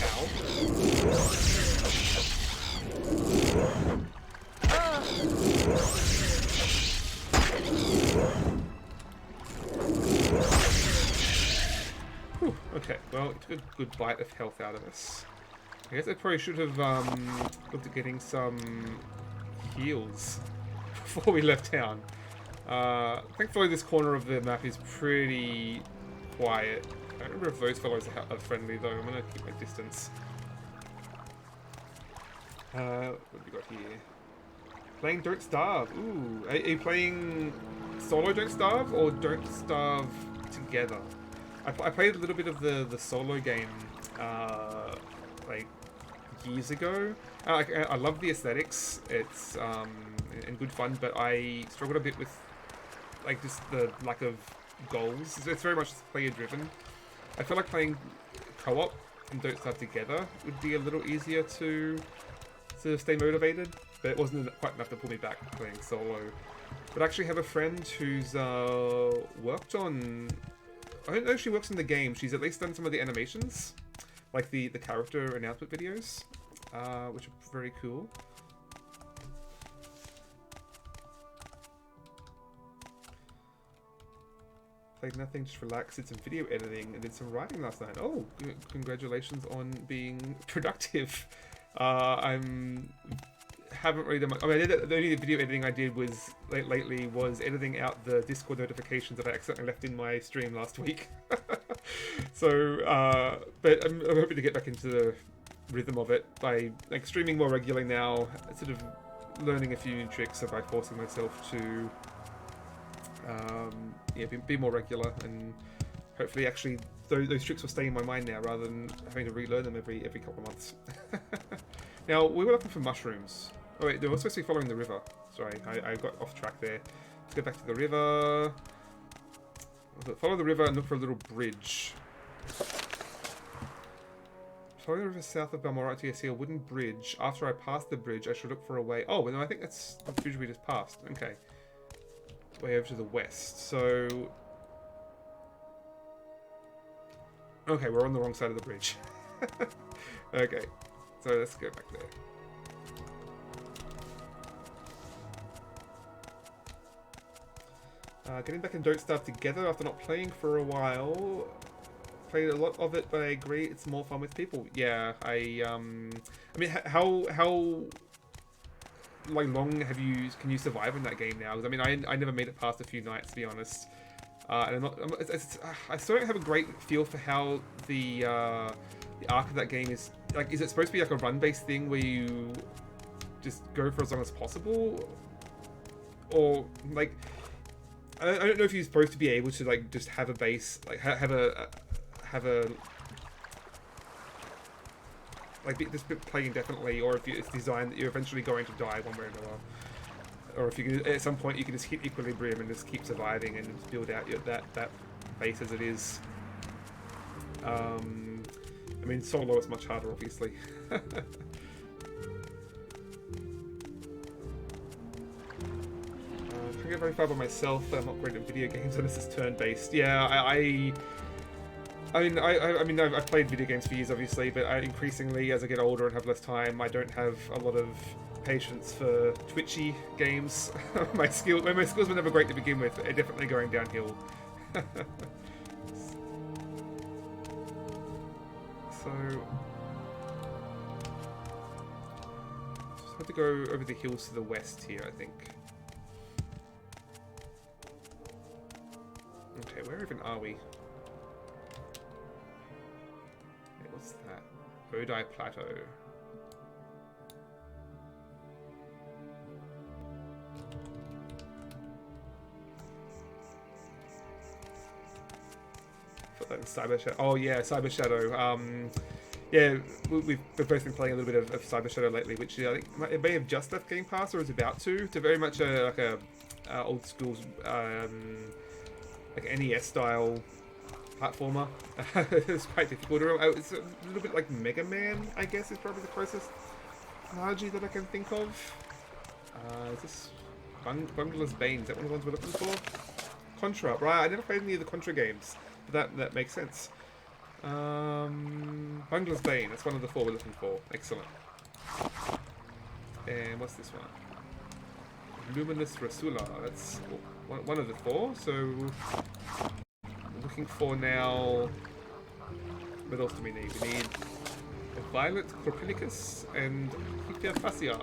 Ow. Whew, okay, well, it took a good bite of health out of us. I guess I probably should have looked at getting some heals before we left town. Thankfully this corner of the map is pretty quiet. I don't remember if those fellows are friendly though. I'm gonna keep my distance. What have we got here? Playing Don't Starve. Ooh, are you playing solo Don't Starve or Don't Starve together? I played a little bit of the solo game like years ago. I love the aesthetics. It's and good fun, but I struggled a bit with like just the lack of goals. It's very much player driven. I feel like playing co-op and Don't Starve together would be a little easier to stay motivated, but it wasn't quite enough to pull me back playing solo. But I actually have a friend who's worked on... I don't know if she works in the game. She's at least done some of the animations, like the character announcement videos, which are very cool. Played nothing, just relaxed, did some video editing, and did some writing last night. Oh, congratulations on being productive. I'm haven't really done much. I mean, the only video editing I did was lately was editing out the Discord notifications that I accidentally left in my stream last week. So, but I'm hoping to get back into the rhythm of it by like streaming more regularly now, sort of learning a few new tricks by forcing myself to be more regular, and hopefully actually those tricks will stay in my mind now rather than having to relearn them every couple of months. Now, we were looking for mushrooms. Oh wait, they were supposed to be following the river. Sorry, I got off track there. Let's go back to the river. Follow the river and look for a little bridge. Follow the river south of Balmora until you see a wooden bridge. After I pass the bridge, I should look for a way... Oh, no, I think that's the bridge we just passed. Okay. Way over to the west. So... Okay, we're on the wrong side of the bridge. Okay. So let's go back there. Getting back in Don't Starve together after not playing for a while. Played a lot of it, but I agree it's more fun with people. Yeah, I mean, how like long can you survive in that game now? Because I mean, I never made it past a few nights, to be honest. And I still don't have a great feel for how the arc of that game is. Like, is it supposed to be like a run-based thing where you just go for as long as possible, or like? I don't know if you're supposed to be able to like just have a base, like have a like just play indefinitely, or if it's designed that you're eventually going to die one way or another, or if you can, at some point you can just hit equilibrium and just keep surviving and just build out that base as it is. I mean, solo is much harder, obviously. I get very far by myself. I'm not great at video games, and this is turn-based. Yeah, I mean, I've played video games for years, obviously, but increasingly, as I get older and have less time, I don't have a lot of patience for twitchy games. My skills were never great to begin with. They're definitely going downhill. So, just have to go over the hills to the west here, I think. Okay, where even are we? Hey, what's that? Odai Plateau. Put that in Cyber Shadow. Oh yeah, Cyber Shadow. Yeah, we've both been playing a little bit of Cyber Shadow lately, which I think it may have just left Game Pass or is about to. It's very much like a old school like NES style platformer. It's quite difficult. It's a little bit like Mega Man, I guess, is probably the closest analogy that I can think of. Is this Bungler's Bane? Is that one of the ones we're looking for? Contra, right? I never played any of the Contra games, but that makes sense. Bungler's Bane. That's one of the four we're looking for. Excellent. And what's this one? Luminous Rasula. That's one of the four. So looking for now. What else do we need? We need a Violet Corpilicus and Hyperphasia.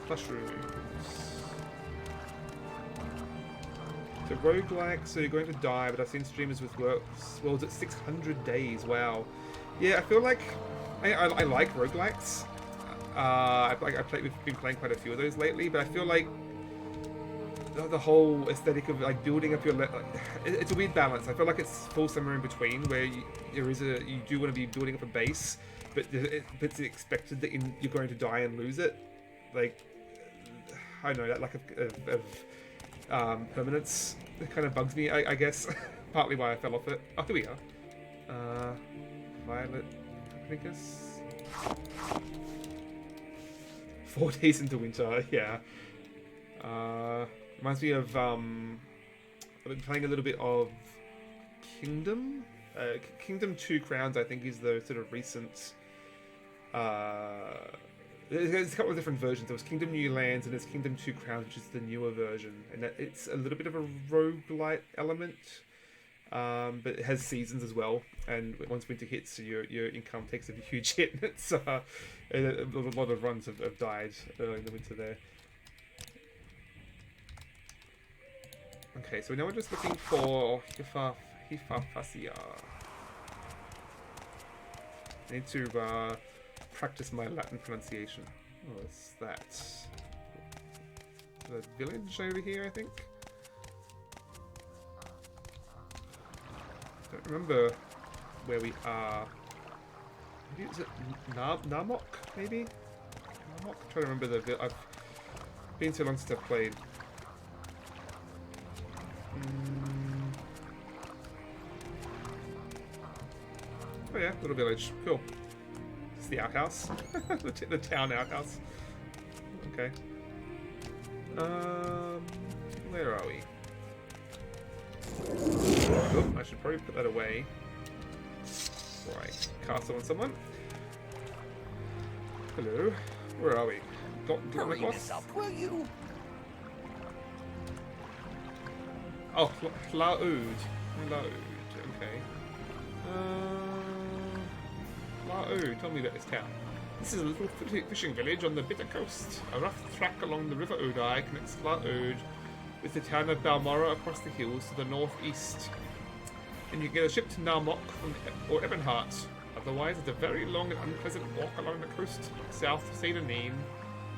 Mushrooms. So roguelike, so you're going to die, but I've seen streamers with worlds at 600 days. Wow. Yeah, I feel like I like roguelikes. We've been playing quite a few of those lately, but I feel like the whole aesthetic of like building up your it's a weird balance. I feel like it's full somewhere in between, where you do want to be building up a base, but it's expected that you're going to die and lose it. Like, I don't know, that lack of permanence kind of bugs me, I guess. Partly why I fell off it. Oh, here we are. Violet Corpilicus. 4 days into winter, yeah. Reminds me of I've been playing a little bit of Kingdom. Kingdom 2 Crowns, I think, is the sort of recent. There's a couple of different versions. There was Kingdom New Lands and there's Kingdom 2 Crowns, which is the newer version, and it's a little bit of a roguelite element. but it has seasons as well, and once winter hits, your income takes a huge hit. It's a lot of runs have died early in the winter there. Okay, so now we're just looking for Hifafasia. I need to practice my Latin pronunciation. Oh, what's that? The village over here, I think? Don't remember where we are. Maybe is it Namok? Maybe Namok. I'm trying to remember the. I've been so long since I've played. Oh yeah, little village. Cool. It's the outhouse. the town outhouse. Okay. Where are we? Oh, I should probably put that away. Right, castle on someone. Hello, where are we? Hurry this up, will you? Oh, Laoud. Okay. Laoud, tell me about this town. This is a little fishing village on the Bitter Coast. A rough track along the River Odai connects Laoud with the town of Balmora across the hills to the northeast. And you can get a ship to Namok or Ebonheart. Otherwise, it's a very long and unpleasant walk along the coast south to Sadanine,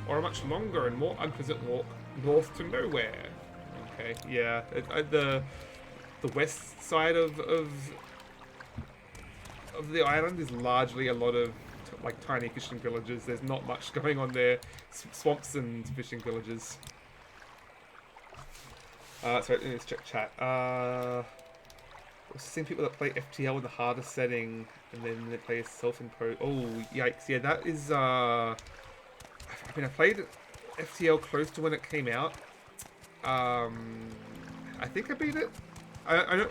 or a much longer and more unpleasant walk north to nowhere. Okay, yeah, the west side of the island is largely a lot of like tiny fishing villages. There's not much going on there. Swamps and fishing villages. Sorry, let's check chat. I've seen people that play FTL in the hardest setting, and then they play self-imposed. Oh, yikes! Yeah, that is. I mean, I played FTL close to when it came out. I think I beat it. I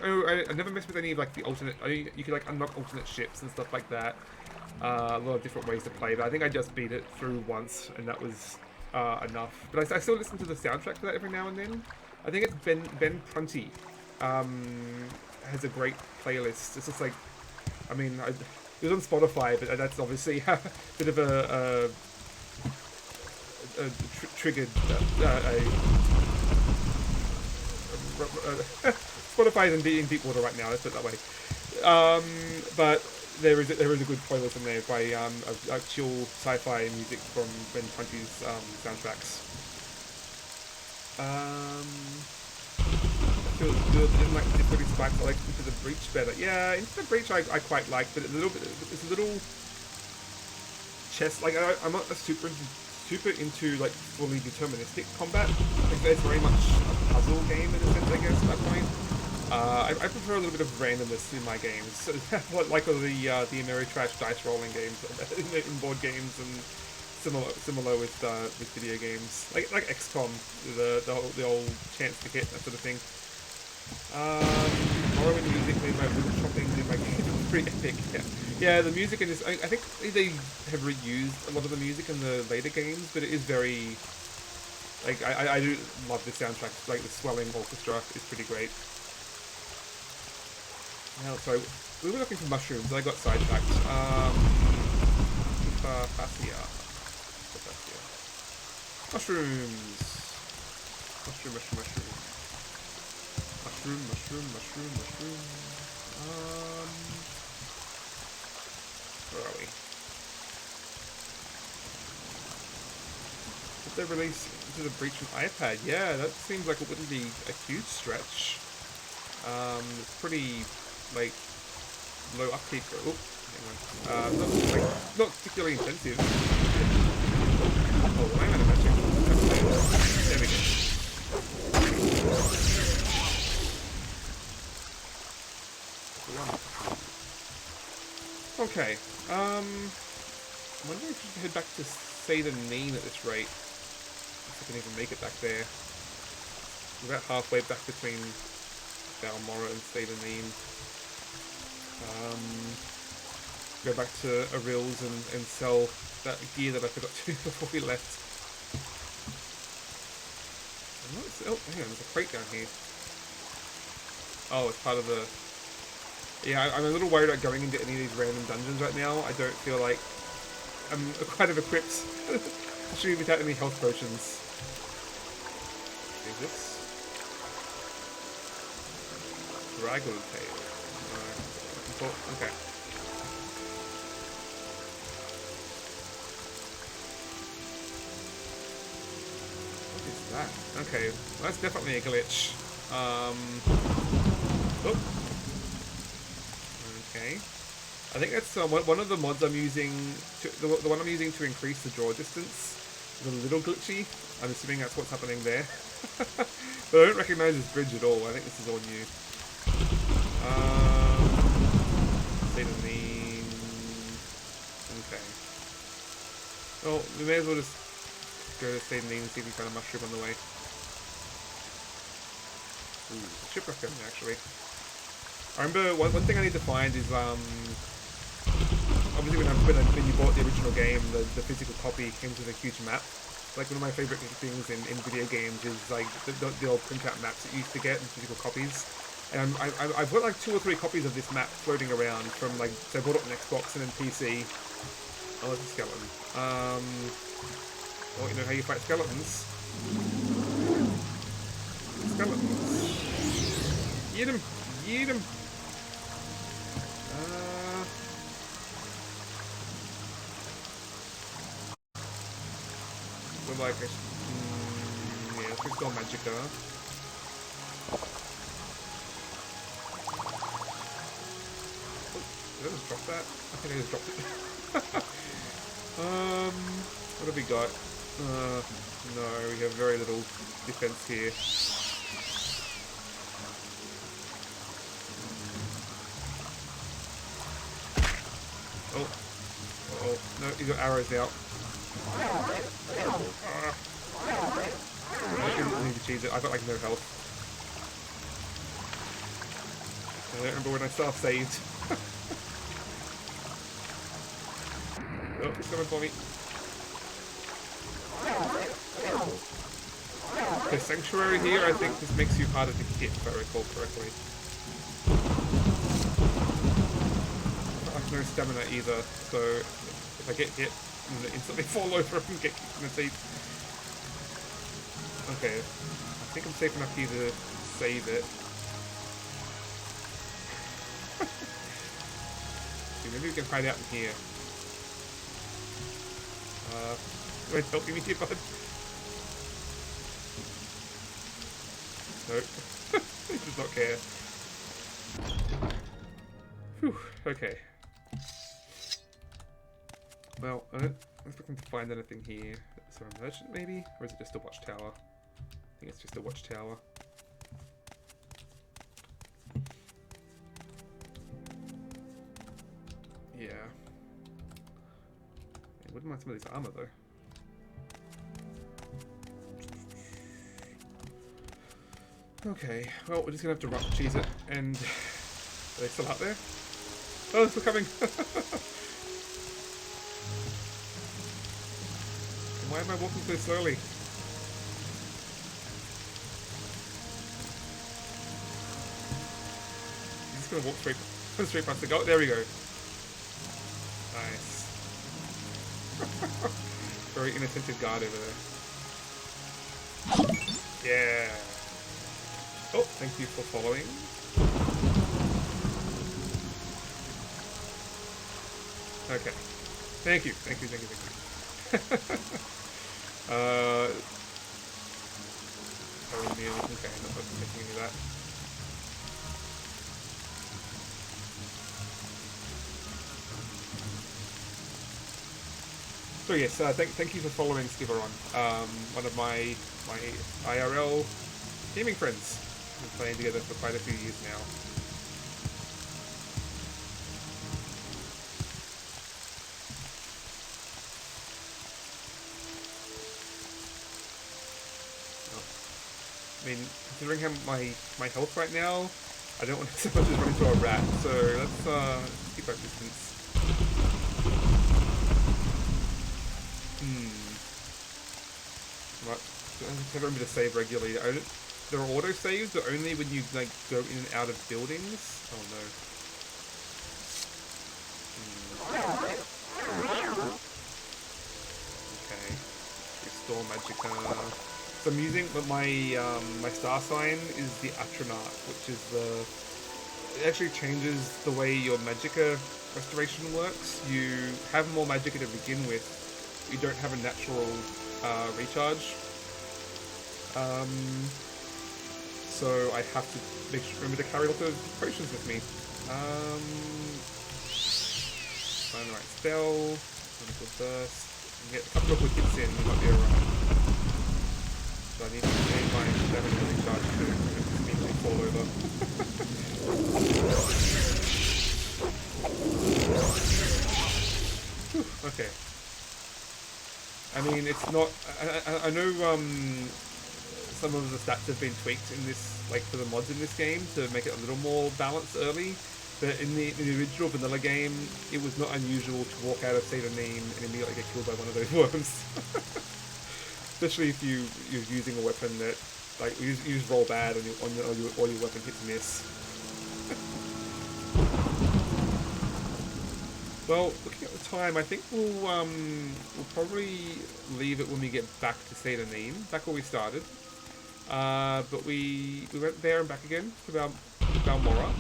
never messed with any of like the alternate. You could like unlock alternate ships and stuff like that. A lot of different ways to play, but I think I just beat it through once, and that was enough. But I still listen to the soundtrack to that every now and then. I think it's Ben Prunty has a great playlist. It's just like, I mean, it was on Spotify, but that's obviously a bit of a triggered Spotify is in deep water right now. Let's put it that way. But there is a good playlist in there by chill sci-fi music from Ben Prunty's soundtracks. Feels good. I didn't like the difficulty spikes. I like Into the Breach better. Yeah, Into the Breach I quite like, but it's a little chess. Like I'm not a super into like fully deterministic combat. Like it's very much a puzzle game in a sense, I guess. At that point, I prefer a little bit of randomness in my games, like all the Ameritrash dice rolling games in board games and. Similar with video games like XCOM, the old chance to hit, that sort of thing. Morrowind music made my little shopping in my game pretty epic. Yeah, the music in this, I think they have reused a lot of the music in the later games, but it is very like I do love the soundtrack. Like the swelling orchestra is pretty great. Now, sorry, we were looking for mushrooms. I got sidetracked. Mushrooms. Mushroom. Where are we? Did they release Into the Breach with iPad? Yeah, that seems like it wouldn't be a huge stretch. It's pretty like low upkeep. Oh, hang on. Not particularly intensive. Oh, wait a minute, magic. There we go. Okay, I wonder if we should head back to Sadanine at this rate. If I can even make it back there. We're about halfway back between Balmora and Sadanine. Go back to Arils and sell that gear that I forgot to before we left. Oh, hang on, there's a crate down here. Oh, it's part of the Yeah, I'm a little worried about going into any of these random dungeons right now. I don't feel like I'm quite equipped, especially without any health potions. Is this? Dragon tail. Okay. What is that? Okay, well, that's definitely a glitch. Oh. Okay. I think that's one of the mods I'm using. The one I'm using to increase the draw distance is a little glitchy. I'm assuming that's what's happening there. But I don't recognize this bridge at all. I think this is all new. State of need. Okay. Well, we may as well just go to State of need and see if we find a mushroom on the way. Ooh, shipwreck coming actually. I remember one thing I need to find is obviously when you bought the original game, the physical copy came with a huge map. Like one of my favorite things in video games is like the old printout maps that you used to get in physical copies. And I've got like 2 or 3 copies of this map floating around from like, so I bought it on Xbox and then PC. Oh, it's a skeleton. Oh, you know how you fight skeletons? Skeletons. Eat him! Eat him! We're like, yeah, let's go Magicka. Did I just drop that? I think I just dropped it. What have we got? No, we have very little defense here. Oh, no, he's got arrows out. I need to cheese it. I've got like no health. I don't remember when I self-saved. Oh, he's coming for me. The sanctuary here, I think, just makes you harder to hit, if I recall correctly. I have no stamina either, so if I get hit, I'm gonna instantly fall over and get kicked in the teeth. Okay, I think I'm safe enough here to save it. Maybe we can hide out in here. Wait, helping me here, bud? Nope. He does not care. Whew, okay. Well, I don't expect to find anything here. So a merchant, maybe? Or is it just a watchtower? I think it's just a watchtower. Yeah. I wouldn't mind some of this armor, though. Okay, well, we're just gonna have to rough cheese it, and... Are they still out there? Oh, they're still coming! Why am I walking so slowly? I'm just gonna walk straight past the goal. There we go. Nice. Very inattentive guard over there. Yeah. Oh, thank you for following. Okay. Thank you. Okay, I'm not making any of that. So yes, thank you for following Skiveron, one of my IRL gaming friends. We've been playing together for quite a few years now. I mean, considering how my health right now, I don't want to so much as run into a rat, so let's keep our distance. Right, I have to remember to save regularly. There are auto saves, but only when you like go in and out of buildings. Oh no. Storm Magicka. So I'm using my star sign is the Atronach, which is it actually changes the way your Magicka restoration works. You have more Magicka to begin with. You don't have a natural recharge. So I have to remember to carry lots of potions with me. Find the right spell. Clinical burst. Get a couple of quick hits in, we might be alright. So I need to change my stamina recharge to immediately fall over. Whew, okay. I mean, it's not. I know some of the stats have been tweaked in this, like for the mods in this game, to make it a little more balanced early. But in the original vanilla game, it was not unusual to walk out of Satanim and immediately get killed by one of those worms. Especially if you're using a weapon that, like, you just roll bad and all your weapon hits miss. Well, looking at the time, I think we'll probably leave it when we get back to Satanim, back where we started. But we went there and back again to Balmora.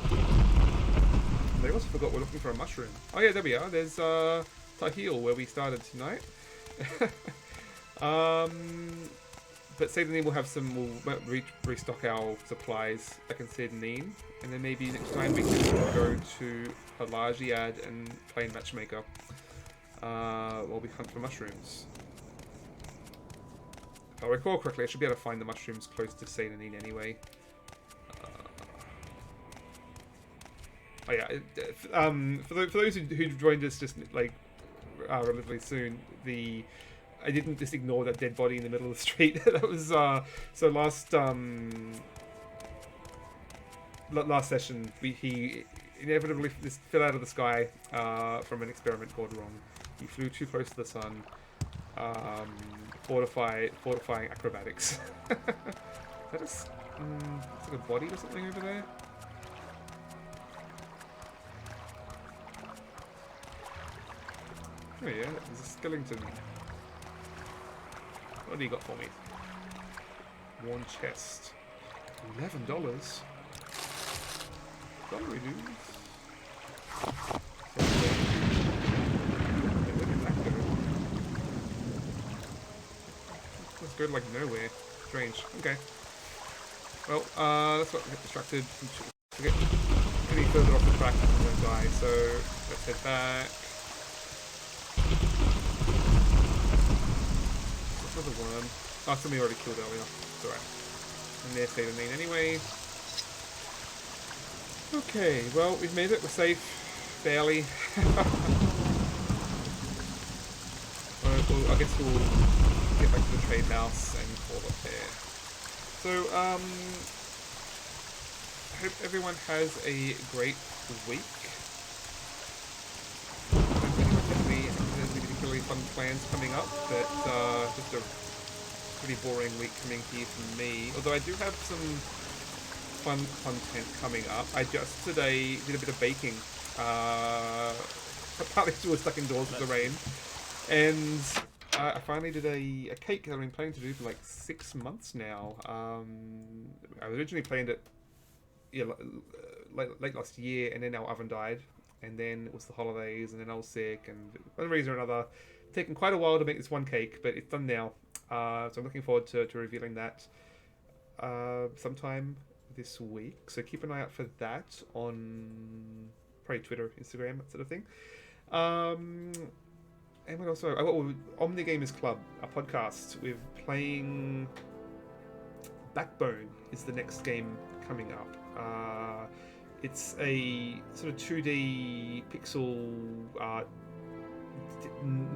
I also forgot we're looking for a mushroom. Oh yeah, there we are. There's Tahil, where we started tonight. But Satanim will have some. We'll restock our supplies back in Satanim, and then maybe next time we can go to Pelagia and play Matchmaker while we hunt for mushrooms. If I recall correctly, I should be able to find the mushrooms close to Satanim anyway. Oh yeah, for those who joined us just like relatively soon, I didn't just ignore that dead body in the middle of the street. That was so last session he inevitably just fell out of the sky from an experiment gone wrong. He flew too close to the sun. Fortifying acrobatics. That is it's like a body or something over there. Oh yeah, there's a skeleton. What do you got for me? Worn chest. $11. Dollary dudes. Where did that go? Let's go like nowhere. Strange. Okay. Well, let's not get distracted. To get any further off the track, I'm gonna die. So let's head back. Another worm. Oh, something we already killed earlier. It's alright. And there's Satanim anyway. Okay, well, we've made it. We're safe. Barely. Well, I guess we'll get back to the trade house and call it there. So, I hope everyone has a great week. Particularly fun plans coming up, but just a pretty boring week coming here for me. Although I do have some fun content coming up. I just today did a bit of baking. Partly still stuck indoors with the rain, and I finally did a cake that I've been planning to do for like 6 months now. I originally planned it late last year, and then our oven died. And then it was the holidays, and then I was sick, and for one reason or another, it's taken quite a while to make this one cake, but it's done now. So I'm looking forward to revealing that sometime this week. So keep an eye out for that on probably Twitter, Instagram, that sort of thing. And what else? Omni Gamers Club, a podcast. We're playing Backbone is the next game coming up. It's a sort of 2D pixel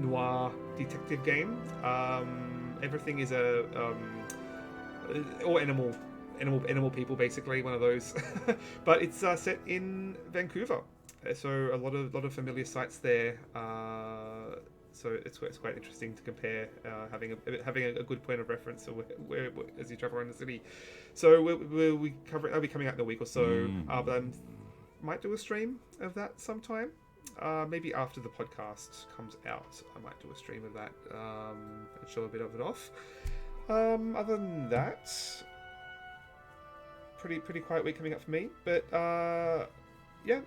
noir detective game. Everything is all animal people, basically, one of those. But it's set in Vancouver, so a lot of familiar sights there. So it's quite interesting to compare, having a good point of reference where as you travel around the city. So I'll be coming out in a week or so. But I might do a stream of that sometime. maybe after the podcast comes out, I might do a stream of that and show a bit of it off. Other than that, pretty quiet week coming up for me. But yeah,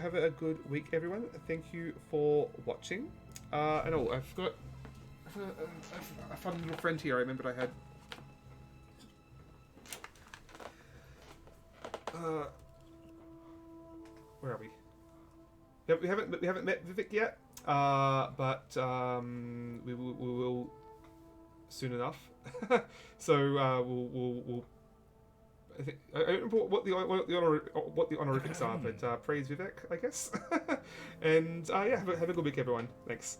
have a good week, everyone. Thank you for watching. And I've got a fun little friend here. I remembered I had. Where are we? We haven't met Vivek yet, but we will soon enough. So we'll. I don't remember what the honorifics are, but praise Vivek, I guess. And yeah, have a good week, everyone. Thanks.